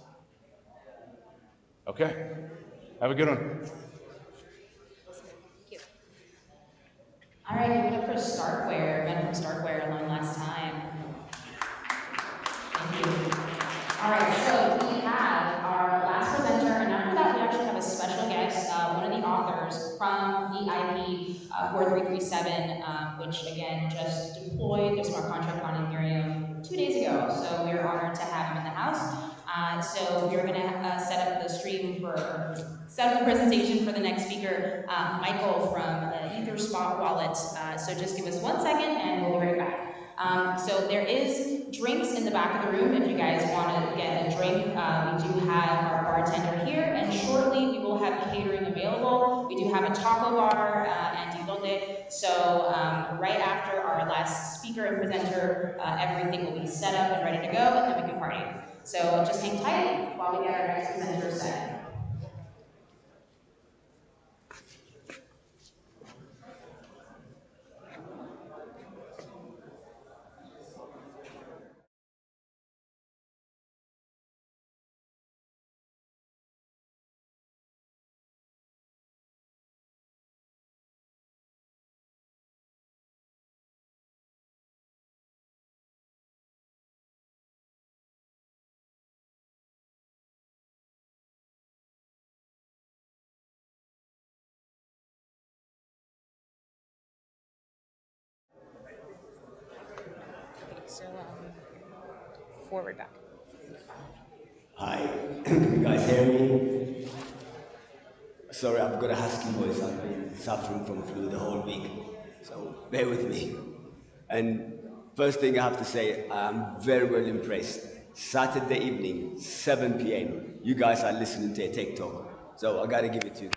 S4: Okay. Have a good one.
S3: All right, give it up for Starkware. Ben from Starkware alone last time. Thank you. All right, so we have our last presenter, and after that we actually have a special guest, one of the authors from the IP 4337, which again just deployed the smart contract on Ethereum 2 days ago. So we're honored to have him in the house. So we're going to set up the presentation for the next speaker, Michael from the Etherspot wallet. So just give us 1 second and we'll be right back. So there is drinks in the back of the room if you guys want to get a drink. We do have our bartender here, and shortly we will have catering available. We do have a taco bar and dilonde. So right after our last speaker and presenter, everything will be set up and ready to go, and then we can party. So just hang tight while we get our next presenter set. So forward back.
S5: Hi, can you guys hear me? Sorry, I've got a husky voice. I've been suffering from flu the whole week, so bear with me. And first thing I have to say, I'm very well impressed. Saturday evening, 7 p.m. You guys are listening to a tech talk, so I gotta give it to you.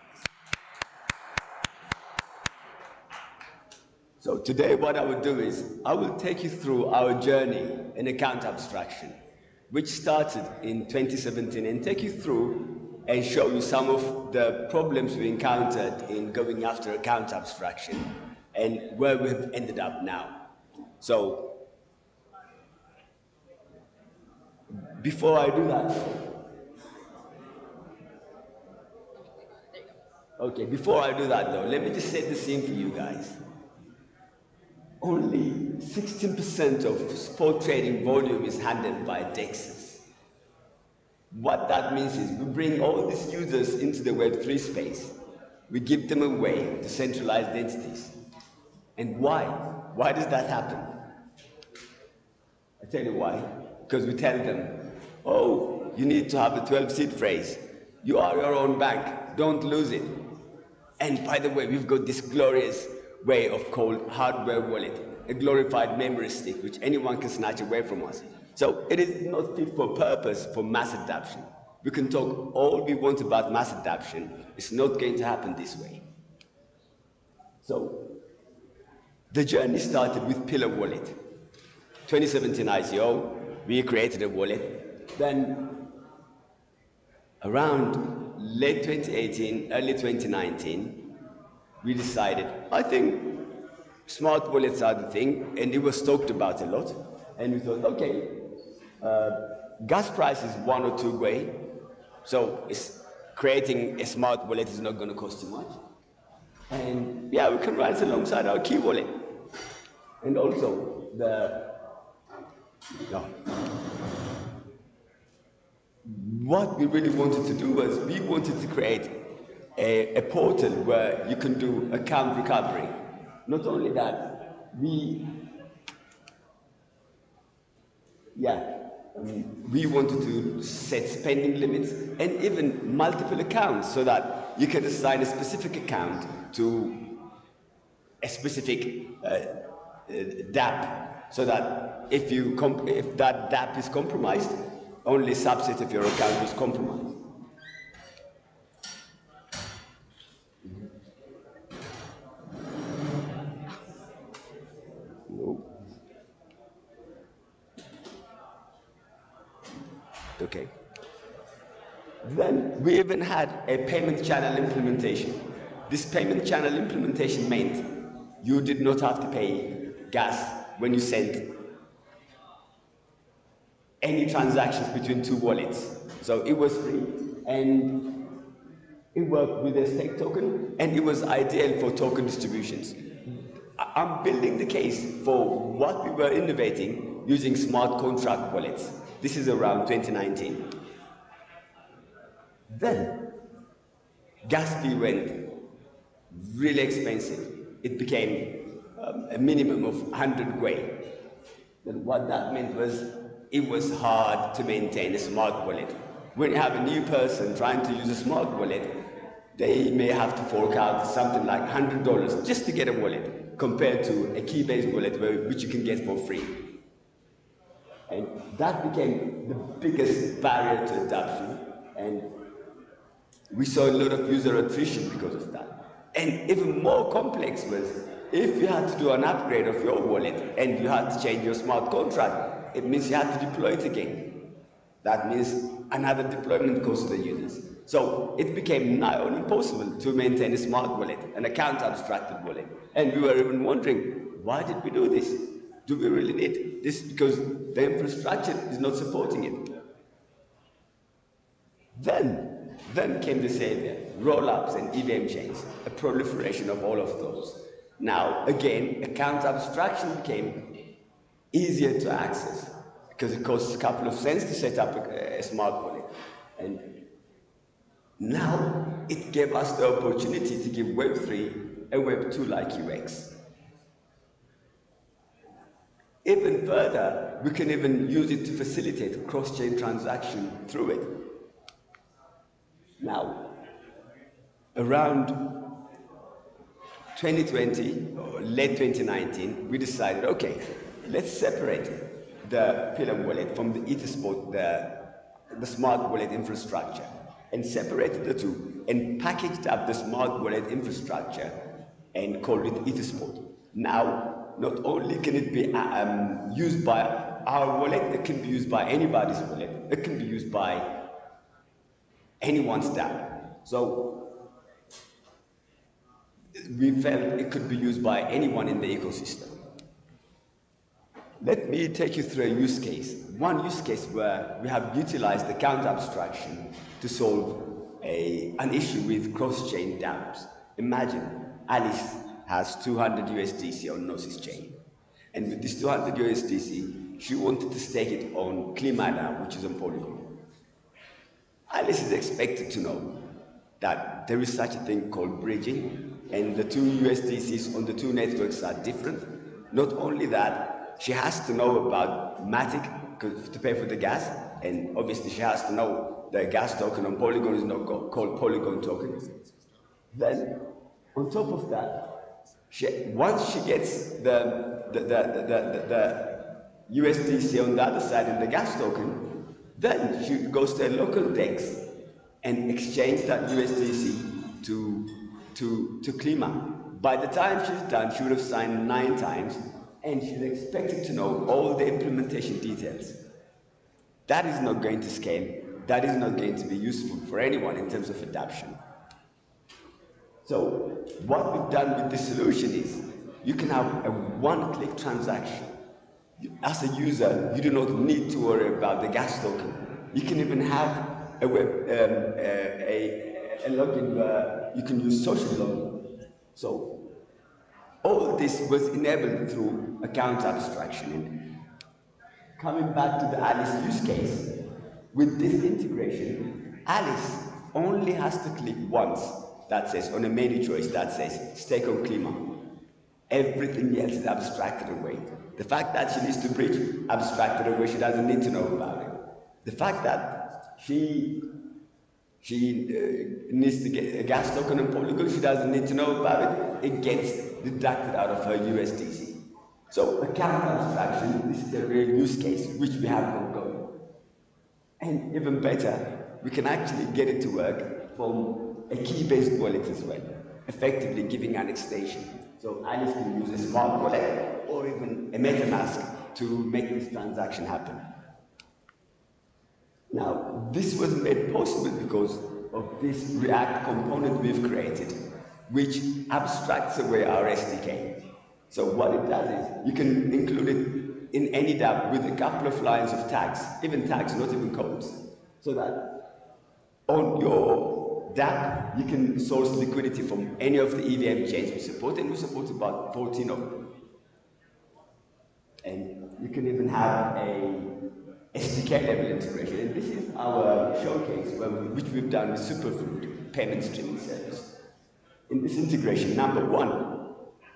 S5: So today what I will do is, I will take you through our journey in account abstraction, which started in 2017, and take you through and show you some of the problems we encountered in going after account abstraction and where we've ended up now. So, before I do that, let me just set the scene for you guys. Only 16% of spot trading volume is handled by DEXs. What that means is we bring all these users into the Web3 space. We give them away to centralized entities. And why? Why does that happen? I tell you why. Because we tell them, oh, you need to have a 12-seed phrase. You are your own bank. Don't lose it. And by the way, we've got this glorious way of called hardware wallet. a glorified memory stick which anyone can snatch away from us. So it is not fit for purpose for mass adoption. We can talk all we want about mass adoption. It's not going to happen this way. So the journey started with Pillar Wallet. 2017 ICO, we created a wallet. Then around late 2018, early 2019, we decided, I think smart wallets are the thing, and it was talked about a lot. And we thought, okay, gas price is 1 or 2 way, so creating a smart wallet is not going to cost too much. And yeah, we can run it alongside our key wallet. And also, what we really wanted to do was we wanted to create a portal where you can do account recovery. Not only that, we wanted to set spending limits and even multiple accounts so that you can assign a specific account to a specific DApp, so that if that DApp is compromised, only a subset of your account is compromised. Okay. Then we even had a payment channel implementation. This payment channel implementation meant you did not have to pay gas when you sent any transactions between 2 wallets. So it was free, and it worked with a stake token, and it was ideal for token distributions. I'm building the case for what we were innovating using smart contract wallets. This is around 2019. Then gas fee went really expensive. It became a minimum of 100 gwei. Then what that meant was it was hard to maintain a smart wallet. When you have a new person trying to use a smart wallet, they may have to fork out something like $100 just to get a wallet, compared to a key-based wallet which you can get for free. And that became the biggest barrier to adoption, and we saw a lot of user attrition because of that. And even more complex was, if you had to do an upgrade of your wallet and you had to change your smart contract, it means you had to deploy it again. That means another deployment cost to the users. So it became nigh on impossible to maintain a smart wallet, an account abstracted wallet. And we were even wondering, why did we do this? Do we really need this? Because the infrastructure is not supporting it. Then came the savior, roll-ups and EVM chains, a proliferation of all of those. Now, again, account abstraction became easier to access because it costs a couple of cents to set up a smart wallet. And now it gave us the opportunity to give Web3 a Web2-like UX. Even further, we can even use it to facilitate cross-chain transaction through it. Now, around 2020 or late 2019, we decided, okay, let's separate the Pillar wallet from the Etherspot, the smart wallet infrastructure, and separated the two and packaged up the smart wallet infrastructure and called it Etherspot. Now, not only can it be used by our wallet, it can be used by anybody's wallet, it can be used by anyone's DApp. So we felt it could be used by anyone in the ecosystem. Let me take you through a use case. One use case where we have utilized account abstraction to solve an issue with cross-chain dApps. Imagine Alice has 200 USDC on Gnosis chain. And with this 200 USDC, she wanted to stake it on Klimada, which is on Polygon. Alice is expected to know that there is such a thing called bridging, and the 2 USDCs on the 2 networks are different. Not only that, she has to know about Matic to pay for the gas, and obviously she has to know the gas token on Polygon is not called Polygon token. Then, on top of that, once she gets the USDC on the other side in the gas token, then she goes to a local DEX and exchange that USDC to Klima. By the time she's done, she would have signed 9 times, and she's expected to know all the implementation details. That is not going to scale. That is not going to be useful for anyone in terms of adoption. So what we've done with this solution is you can have a one-click transaction. As a user, you do not need to worry about the gas token. You can even have a login where you can use social login. So all this was enabled through account abstraction. And coming back to the Alice use case, with this integration, Alice only has to click once that says, on a menu choice that says, stake on Klima. Everything else is abstracted away. The fact that she needs to bridge, abstracted away, she doesn't need to know about it. The fact that she needs to get a gas token on Polygon, she doesn't need to know about it, it gets deducted out of her USDC. So account abstraction, this is a real use case which we have ongoing. And even better, we can actually get it to work from a key-based wallet as well, effectively giving an extension. So Alice can use a smart wallet or even a MetaMask to make this transaction happen. Now, this was made possible because of this React component we've created, which abstracts away our SDK. So what it does is, you can include it in any dApp with a couple of lines of tags, even tags, not even codes, so that on your dApp, you can source liquidity from any of the EVM chains we support, and we support about 14 of them. And you can even have a SDK level integration, and this is our showcase which we've done with Superfluid payment streaming service. In this integration, number 1,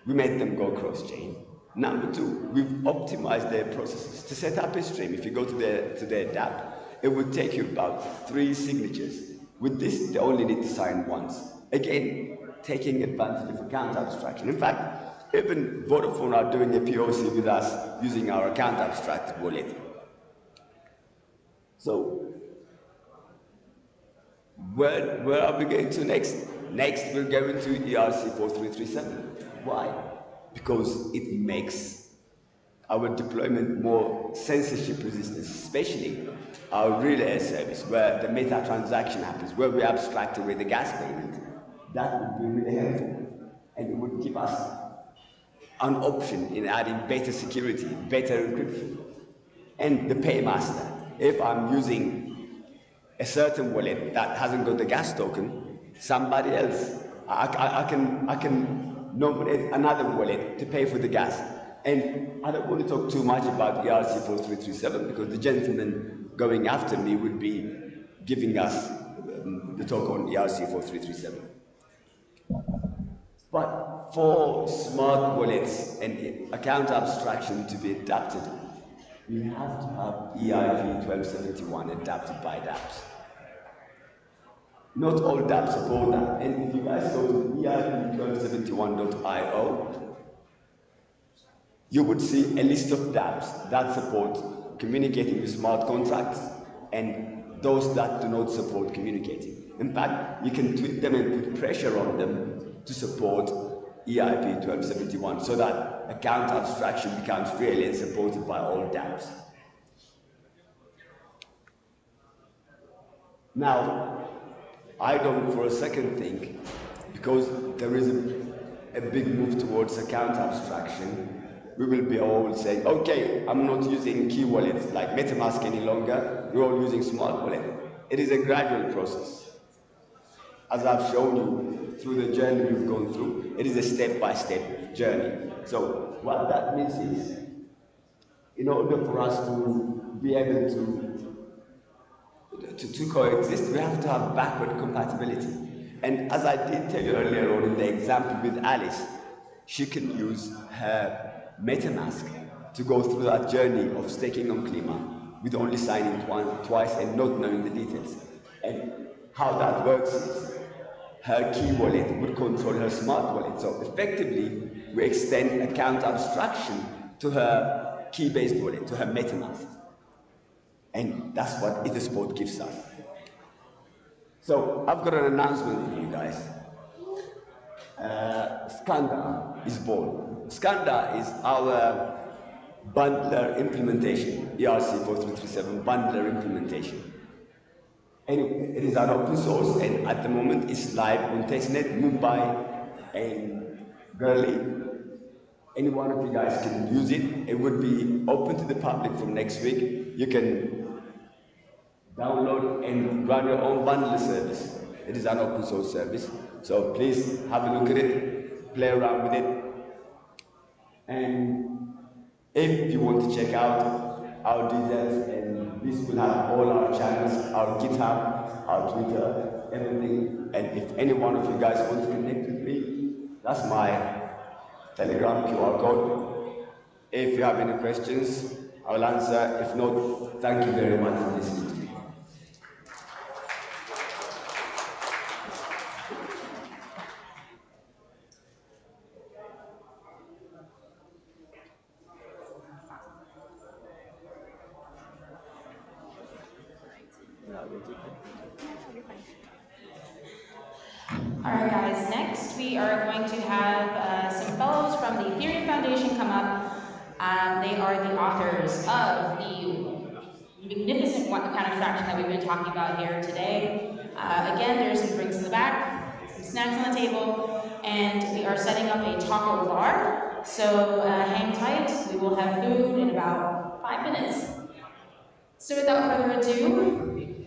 S5: we made them go cross-chain. Number 2, we've optimized their processes. To set up a stream, if you go to their dApp, it would take you about 3 signatures. With this, they only need to sign once. Again, taking advantage of account abstraction. In fact, even Vodafone are doing a POC with us using our account abstracted wallet. So, where are we going to next? Next, we're going to ERC4337. Why? Because it makes our deployment more censorship resistant, especially our relay service, where the meta transaction happens, where we abstract away the gas payment. That would be really helpful, and it would give us an option in adding better security, better encryption. And the paymaster, if I'm using a certain wallet that hasn't got the gas token, somebody else, I can nominate another wallet to pay for the gas. And I don't want to talk too much about ERC4337 because the gentleman going after me would be giving us the talk on ERC4337. But for smart wallets and account abstraction to be adapted, we have to have EIP 1271 adapted by dApps. Not all dApps support that, and if you guys go to EIP1271.io, you would see a list of dApps that support communicating with smart contracts and those that do not support communicating. In fact, you can tweak them and put pressure on them to support EIP 1271 so that account abstraction becomes really and supported by all dApps. Now, I don't for a second think, because there is a big move towards account abstraction, we will be all saying, okay, I'm not using key wallets like MetaMask any longer, we're all using smart wallet. It is a gradual process. As I've shown you through the journey we've gone through, it is a step-by-step journey. So what that means is, in order for us to be able to coexist, we have to have backward compatibility. And as I did tell you earlier on in the example with Alice, she can use her MetaMask to go through that journey of staking on Klima with only signing twice and not knowing the details. And how that works is her key wallet would control her smart wallet. So effectively, we extend account abstraction to her key-based wallet, to her MetaMask. And that's what Etherspot gives us. So I've got an announcement for you guys. Skanda is born. Skanda is our bundler implementation, ERC4337 bundler implementation. And it is an open source, and at the moment it's live on testnet, Mumbai, and Gurley. Any one of you guys can use it. It would be open to the public from next week. You can download and run your own bundle service. It is an open source service. So please have a look at it, play around with it. And if you want to check out our details, and this will have all our channels, our GitHub, our Twitter, everything. And if any one of you guys want to connect with me, that's my Telegram QR code. If you have any questions, I will answer. If not, thank you very much for listening to me.
S3: All right, guys, next we are going to have some fellows from the Ethereum Foundation come up. They are the authors of the magnificent account abstraction that we've been talking about here today. Again, there's some drinks in the back, some snacks on the table, and we are setting up a taco bar. So hang tight, we will have food in about 5 minutes. So without further ado,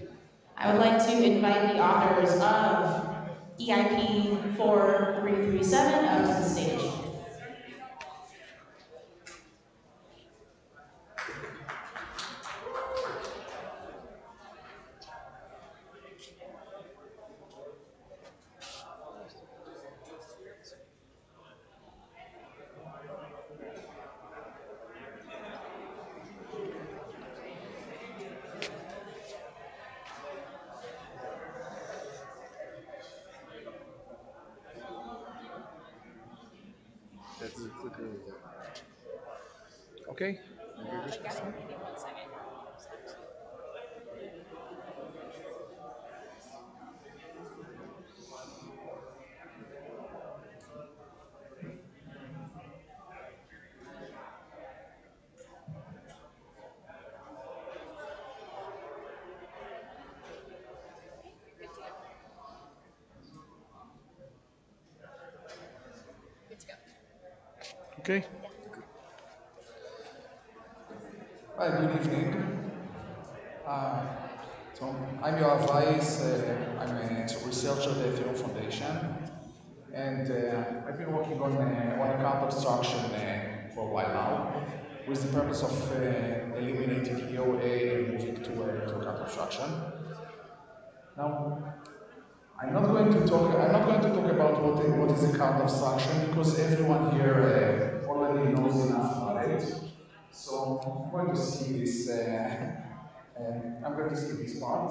S3: I would like to invite the authors of EIP 4337 up to the stage.
S6: Okay. Okay.
S7: Hi, good evening. So I'm Yoav Weiss. I'm a researcher at the Ethereum Foundation, and I've been working on account abstraction for a while now, with the purpose of eliminating EOA and moving to account abstraction. Now, I'm not going to talk about what is account abstraction, because everyone here already knows enough about it. So I'm going to skip this. I'm going to skip this part.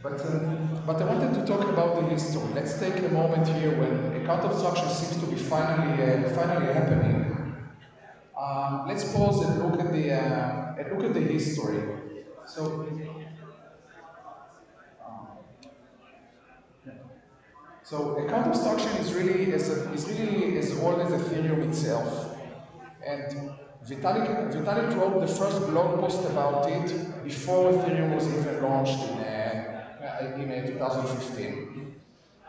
S7: But I wanted to talk about the history. Let's take a moment here when account abstraction seems to be finally happening. Let's pause and look at the history. So account abstraction is really as old as Ethereum itself. And Vitalik wrote the first blog post about it before Ethereum was even launched in 2015.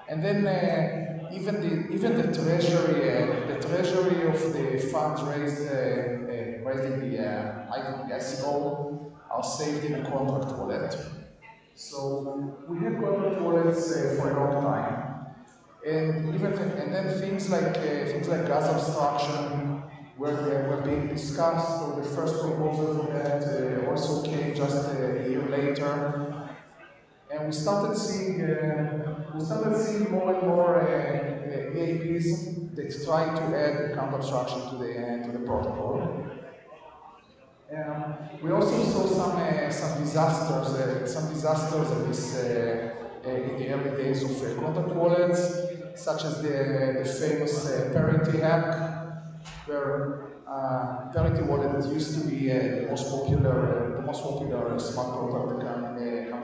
S7: And then even the treasury of the funds raised in the ICO are saved in a contract wallet. So we had contract wallets for a long time. And then things like gas abstraction were being discussed. So the first proposal for that also came just a year later, and we started seeing more and more EAPs that try to add account abstraction to the protocol. We also saw some disasters at in the early days of contact wallets, such as the famous parity hack, where parity wallet used to be the most popular smart contract account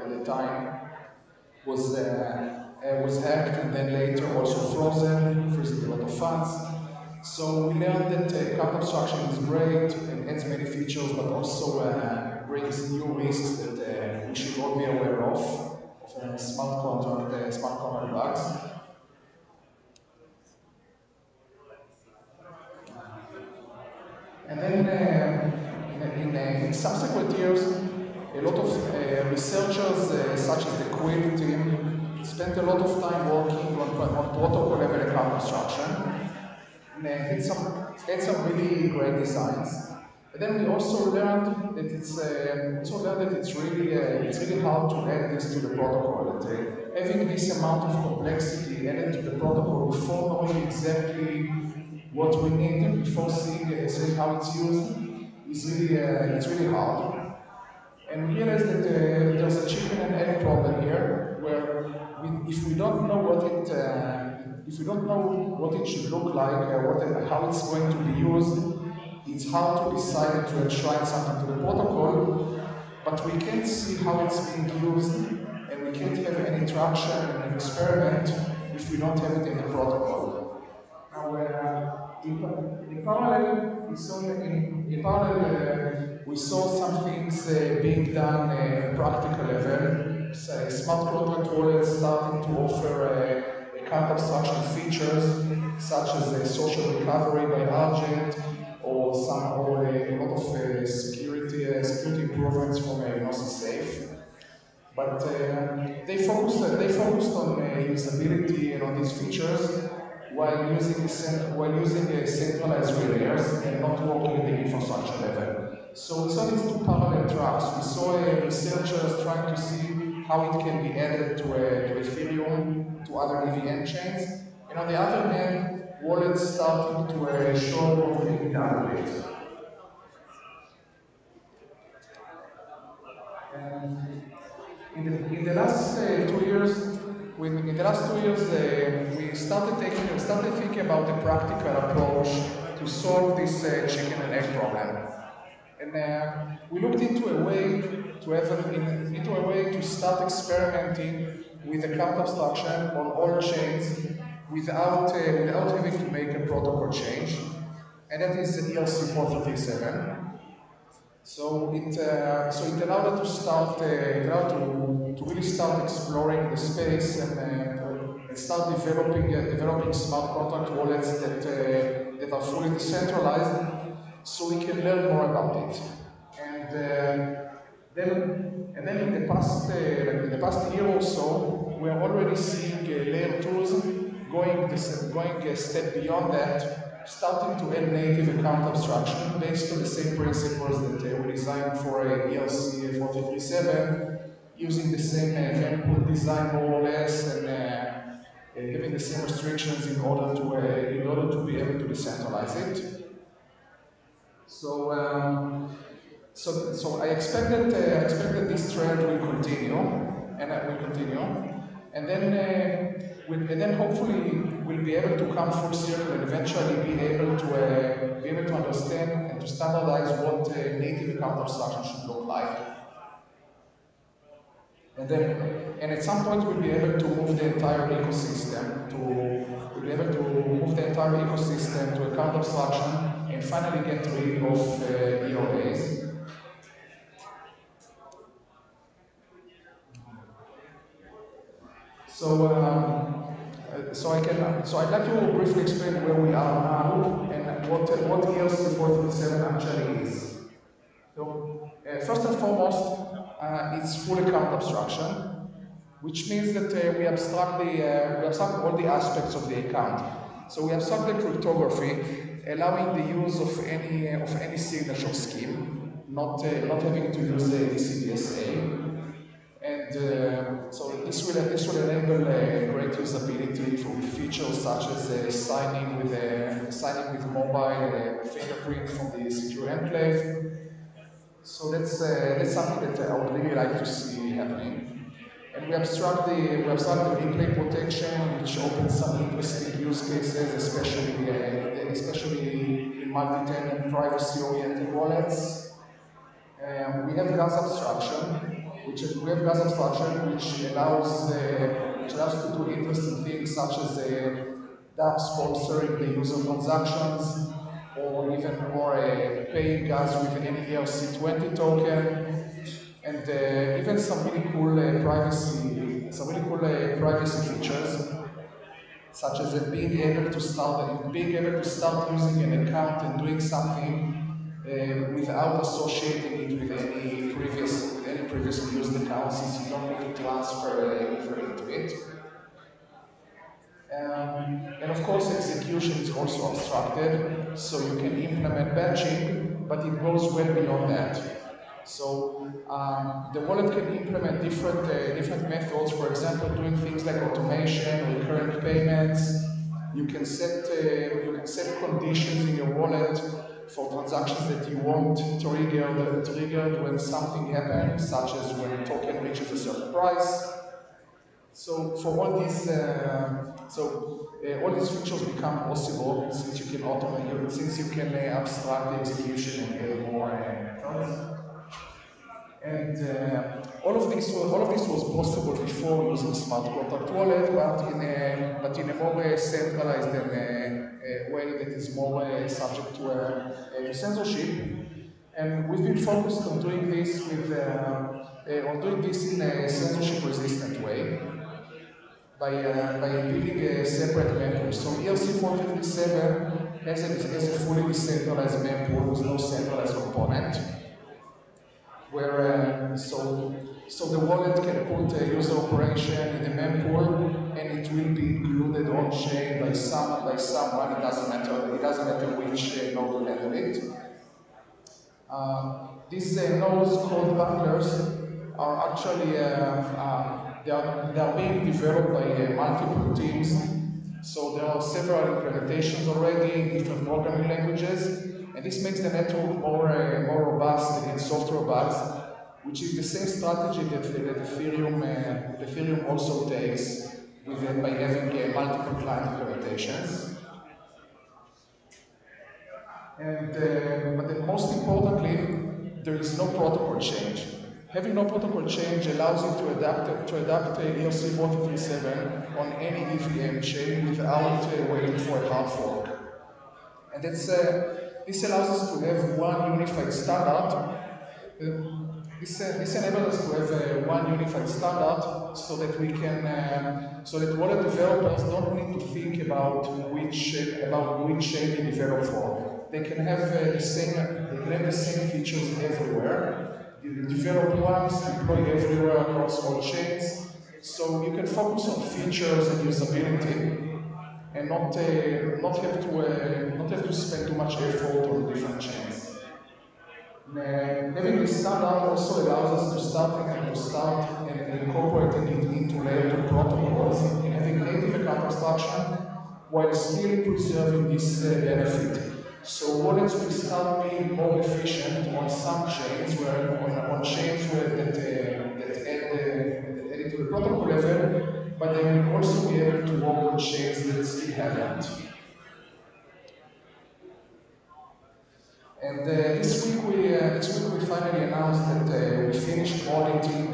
S7: at the time was hacked and then later also frozen, freezing a lot of funds. So we learned that account abstraction is great and adds many features, but also brings new risks that we should all be aware of smart contract bugs. And then in subsequent years, a lot of researchers, such as the Quinn team, spent a lot of time working on protocol level account abstraction. And had some really great designs. But then we also learned that it's really hard to add this to the protocol. That having this amount of complexity added to the protocol before knowing exactly what we need, before seeing how it's used, it's really hard. And we realized that there's a chicken and egg problem here, where if we don't know what it should look like, how it's going to be used, it's hard to decide to enshrine something to the protocol, but we can't see how it's being used, and we can't have any traction and an experiment if we don't have it in the protocol. Now, in parallel, we saw some things being done at practical level. Smart contract wallets starting to offer account abstraction features such as social recovery by agent, or a lot of security improvements from Gnosis Safe. But they focused on usability and on these features while using centralized layers and not working at the infrastructure level. So we saw these two parallel tracks. We saw researchers trying to see how it can be added to Ethereum, to other EVM chains, and on the other hand, wallets starting to show what can be done with it. In the last 2 years, we started thinking about the practical approach to solve this chicken and egg problem, and we looked into a way to start experimenting with account abstraction on all chains without having to make a protocol change, and that is the ERC 437. So it allowed us to really start exploring the space and start developing smart contract wallets that are fully decentralized, so we can learn more about it. And then in the past year or so, we are already seeing layer 2s going a step beyond that, starting to add native account abstraction based on the same principles that we designed for ERC 437, using the same mempool design more or less, and having the same restrictions in order to be able to decentralize it. So I expect that this trend will continue, and then hopefully we'll be able to come full circle and eventually be able to understand and to standardize what native account abstraction should look like. And at some point we'll be able to move the entire ecosystem to account abstraction and finally get rid of EOAs. So I'd like to briefly explain where we are now and what ERC 437 actually is. So first and foremost, it's full account abstraction, which means that we abstract all the aspects of the account. So we abstract the cryptography, allowing the use of any signature scheme, not having to use the CDSA. And so this will enable great usability for features such as signing with mobile fingerprint from the secure enclave. So that's something that I would really like to see happening. And we abstract the replay protection, which opens some interesting use cases, especially in multi-tenant privacy-oriented wallets. We have gas abstraction, which allows to do interesting things such as DApp sponsoring the user transactions, or even more paying gas with any ERC20 token, and even some really cool privacy features, such as being able to start using an account and doing something without associating it with any previously used account, since you don't need to transfer Ether into it. And of course, execution is also abstracted, so you can implement batching, but it goes well beyond that. So the wallet can implement different methods. For example, doing things like automation, recurring payments. You can set conditions in your wallet for transactions that you want triggered when something happens, such as when a token reaches a certain price. So for all these, all these features become possible since you can automate, since you can abstract the execution and more methods. And all of this was possible before using smart contract wallet, but in a more centralized way that is more subject to censorship. And we've been focused on doing this in a censorship-resistant way by building a separate mempool. So ERC-457 has a fully decentralized mempool with no centralized component, where so the wallet can put a user operation in the mempool, and it will be included on chain by someone. It doesn't matter which node will handle it. These nodes called bundlers are actually they are being developed by multiple teams. So there are several implementations already in different programming languages, and this makes the network more robust against software bugs, which is the same strategy that Ethereum also takes by having multiple client implementations. But most importantly, there is no protocol change. Having no protocol change allows you to adapt ERC-457 on any EVM chain without waiting for a hard fork. And this allows us to have one unified standard. This enables us to have one unified standard so that wallet developers don't need to think about which chain they develop for. They can have the same features everywhere. You develop once, deploy everywhere across all chains, so you can focus on features and usability, and not have to spend too much effort on different chains. Having this standard also allows us to start and incorporating it into layer 2 protocols and having native account abstraction while still preserving this benefit. So wallets will start being more efficient on some chains, on chains that add it to the protocol level, but they will also be able to work on chains that still haven't. And this week we finally announced that we finished auditing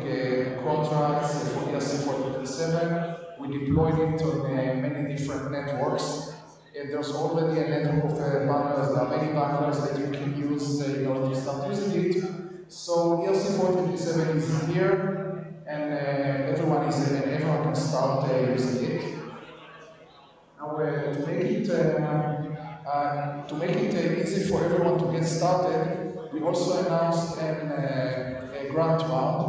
S7: contracts for ERC-457. We deployed it on many different networks. And there's already a network of bundlers. There are many bundlers that you can use in order to start using it. So ERC-457 is here, and everyone can start using it. Now, to make it easy for everyone to get started, we also announced a grant round,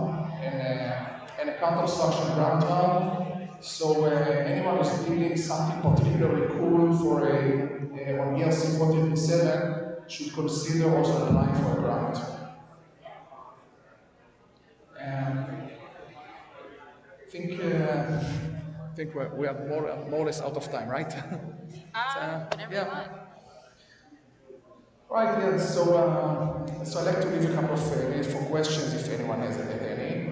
S7: an account abstraction grant round. So anyone who's building something particularly cool for on ERC-457 should consider also applying for a grant. I think we are more or less out of time, right?
S3: Whenever you want.
S7: Right, yeah, so I'd like to leave a couple of minutes for questions if anyone has any.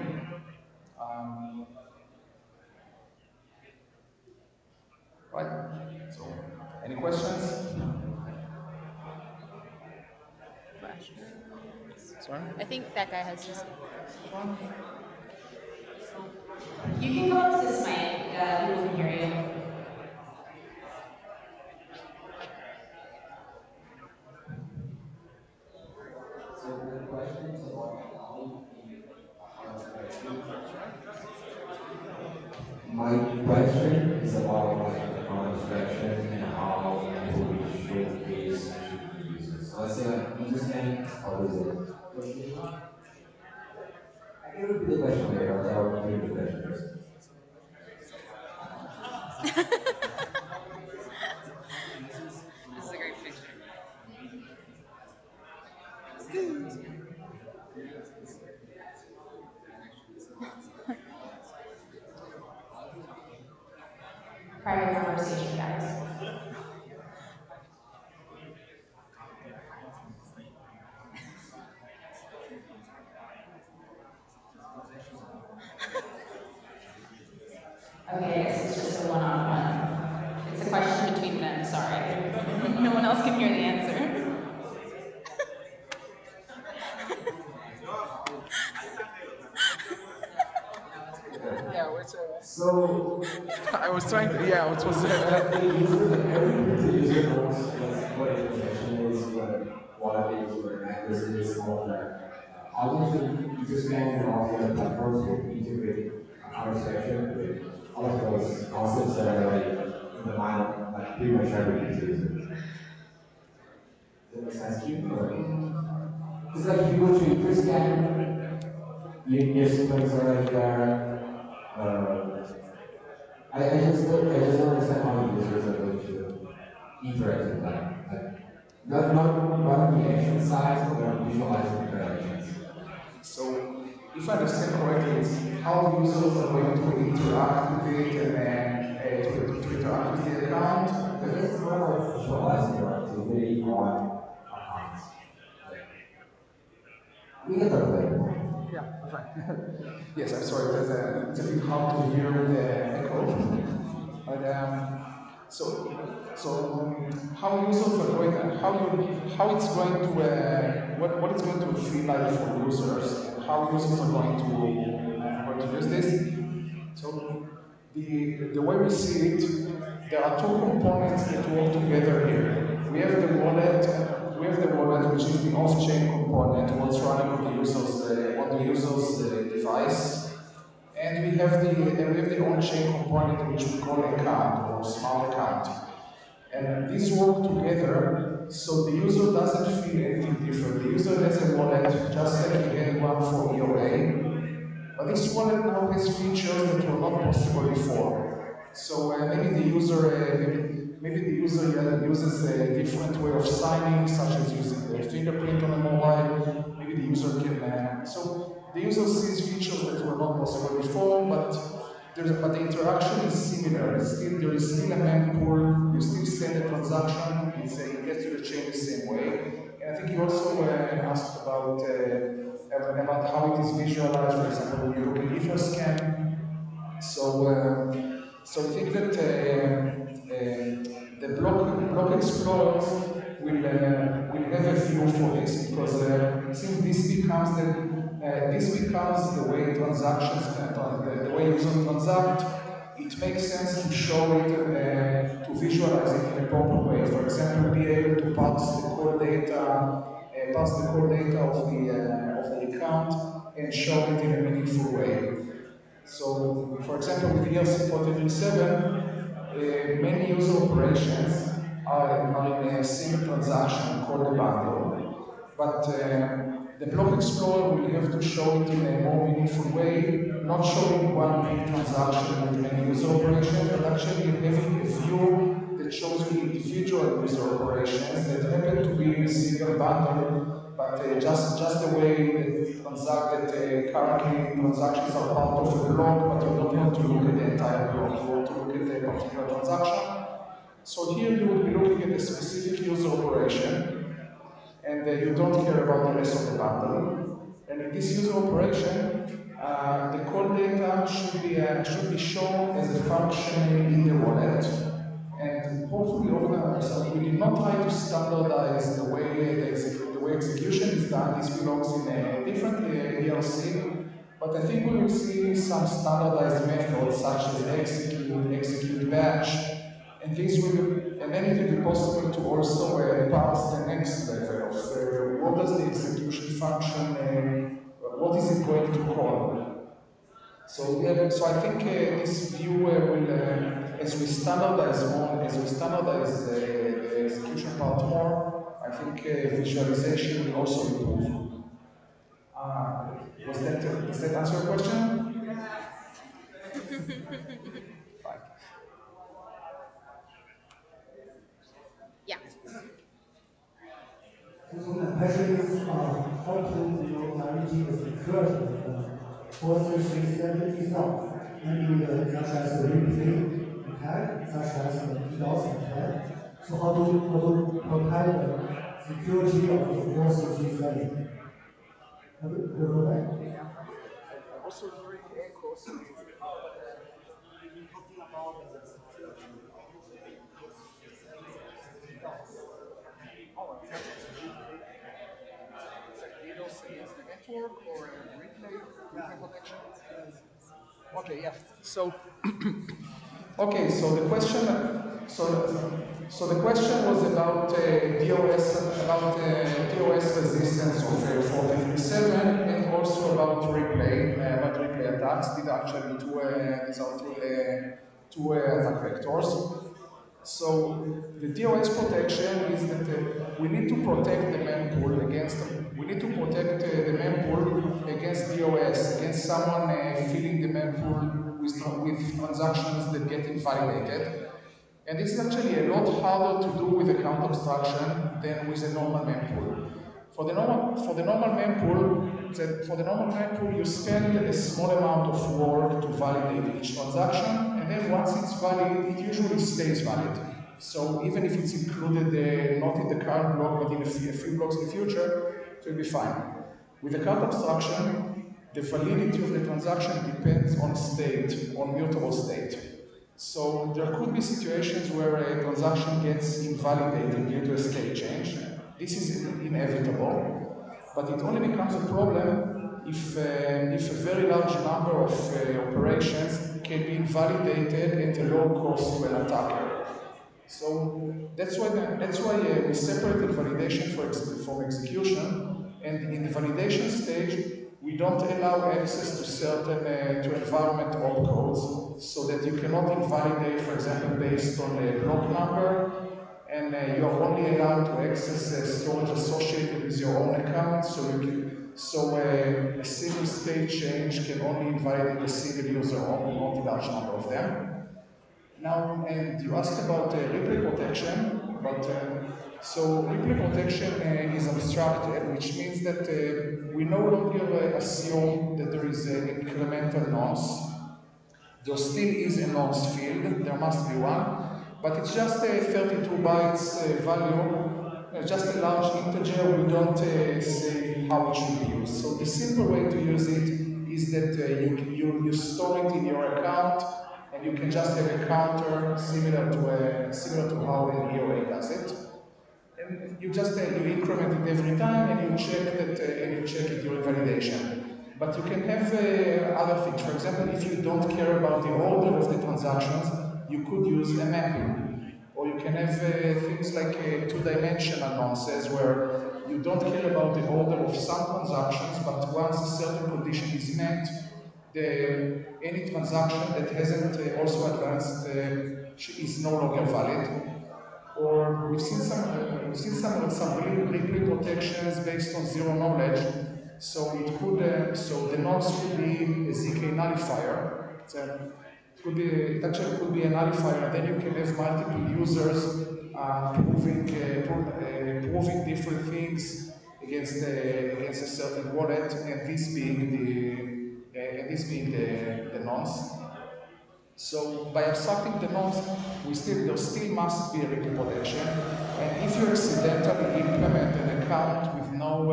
S7: Right? So, any questions?
S2: Sorry?
S8: I think that guy has his.
S3: You can go up to this mic, people can hear you.
S9: So the question is about how my question is about like account abstraction and how people will showcase to users. So let's say like Etherspot, how is it? I can repeat the question later, but I'll repeat the question first.
S8: This is a great picture.
S3: Private conversation, guys. Okay, I guess it's just a one-on-one. It's a question between them, sorry. No one else can hear the answer.
S7: Yeah, what's
S9: So
S7: I was trying to, yeah, what was
S9: the user, every crypto user knows what a transaction is, what it is, what an address is, all of that. Obviously, Etherspot and all the other platforms will integrate account abstraction with all of those concepts that are like in the mind of like pretty much every crypto user. Does that make sense to you? It's like if you go to Etherscan, your sequence are right there. I just don't understand how the users are going to interact with that. Not on the action side, but on visualizing interactions.
S7: So, if I understand correctly, it's how the users are going to interact with it and then to interact with the account.
S9: I guess it's more about visualizing your activity on accounts. We can talk later.
S7: Yeah, yes, I'm sorry, it's a bit hard to hear the echo. But how users are going, how it's going to, what it's going to feel like for users, and how users are going to use this. So the way we see it, there are two components that work together here. We have the wallet, which is the off-chain component, what's running on the user's device. And we have the on-chain component, which we call account or smart account. And these work together, so the user doesn't feel anything different. The user has a wallet, just like he had one for EOA. But this wallet now has features that were not possible before. So maybe the user, maybe the user uses a different way of signing, such as using their fingerprint on a mobile. Maybe the user can. So the user sees features that were not possible before, but the interaction is similar. There is still a mempool. You still send a transaction. It gets to the chain the same way. And I think you also asked about how it is visualized. For example, when you look at Etherscan. So I think that the block explorers will have a view for this, because since this becomes the way transactions, the way users transact, it makes sense to show it, to visualize it in a proper way. For example, be able to parse the core data of the account and show it in a meaningful way. So, for example, with Etherspot 7, many user operations are in a single transaction called a bundle, but the block explorer will have to show it in a more meaningful way, not showing one big transaction with many user operations, but actually having a view that shows you individual user operations that happen to be in a single bundle, but just the way that currently transactions are part of a block, but you don't want to look at the entire block, you want to look at a particular transaction. So here you will be looking at a specific user operation, and you don't care about the rest of the bundle. And in this user operation, the call data should be shown as a function in the wallet. hopefully so we did not try to standardize the way execution is done. This belongs in a different ERC, but I think we will see some standardized methods such as execute batch, and then it will be possible to also parse the next level of what does the execution function, what is it going to call. So I think this view will, as we standardize the execution part more, I think visualization will also improve. Does that answer your question? Fine.
S8: Yeah.
S10: So the question is how to manage the security of 4337 itself, maybe such as the replay attack, such as the DDoS attack. So how to protect the security of the 4337?
S7: Also very echoes. DDoS against the network or replay protection? Okay, yeah. So, okay, so the question, the question was about DOS resistance of 4337 and also about replay attacks. These are actually two attack vectors. So the DOS protection is that we need to protect the mempool against DOS, against someone filling the mempool with transactions that get invalidated. And this is actually a lot harder to do with account abstraction than with a normal mempool. For the normal mempool, you spend a small amount of work to validate each transaction, and then once it's valid, it usually stays valid. So even if it's included not in the current block, but in a few blocks in the future, it will be fine. With account abstraction, the validity of the transaction depends on state, on mutable state. So there could be situations where a transaction gets invalidated due to a state change. This is inevitable, but it only becomes a problem if a very large number of operations can be invalidated at a low cost to an attacker. So that's why we separated validation from execution, and in the validation stage, we don't allow access to certain to environment opcodes, so that you cannot invalidate, for example, based on a block number, and you are only allowed to access storage associated with your own account, so a single state change can only invalidate a single user or not a large number of them. Now, and you asked about replay protection, so replay protection is abstracted, which means that we no longer assume that there is an incremental nonce. There still is a nonce field, there must be one, but it's just a 32 bytes value, just a large integer. We don't say how it should be used. So the simple way to use it is that you store it in your account, and you can just have a counter similar to how an EOA does it. And you just you increment it every time, and you check it during validation. But you can have other things. For example, if you don't care about the order of the transactions, you could use a mapping. Or you can have things like two-dimensional nonces, where you don't care about the order of some transactions, but once a certain condition is met, any transaction that hasn't also advanced is no longer valid. Or we've seen some replay protections based on zero knowledge. So so the nonce could be a Zk nullifier. It actually could be a nullifier, and then you can have multiple users proving different things against a certain wallet, and this being the nonce. So by abstracting the nonce, there still must be a replay protection. And if you accidentally implement an account with no,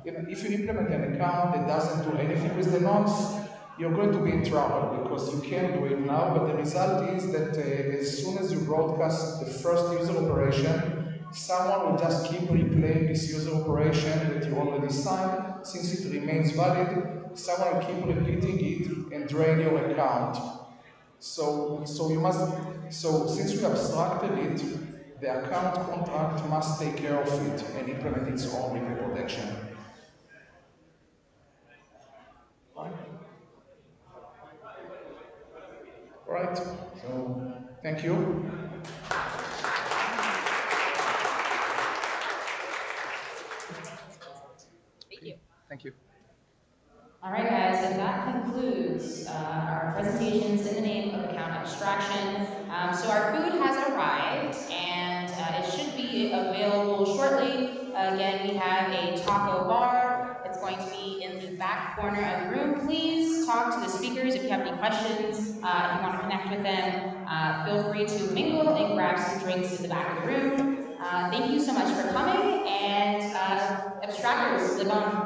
S7: if you implement an account that doesn't do anything with the nonce, you're going to be in trouble because you can't do it now, but the result is that as soon as you broadcast the first user operation, someone will just keep replaying this user operation that you already signed. Since it remains valid, someone will keep repeating it and drain your account. So since we abstracted it, the account contract must take care of it and implement its own replay protection. Fine. All right, so thank you.
S6: Thank you.
S3: All right, guys, and that concludes our presentations in the name of Account Abstraction. So our food has arrived, and it should be available shortly. Again, we have a taco bar. It's going to be in the back corner of the room. Please talk to the speakers if you have any questions. If you want to connect with them, feel free to mingle and grab some drinks in the back of the room. Thank you so much for coming, and abstractors, live on.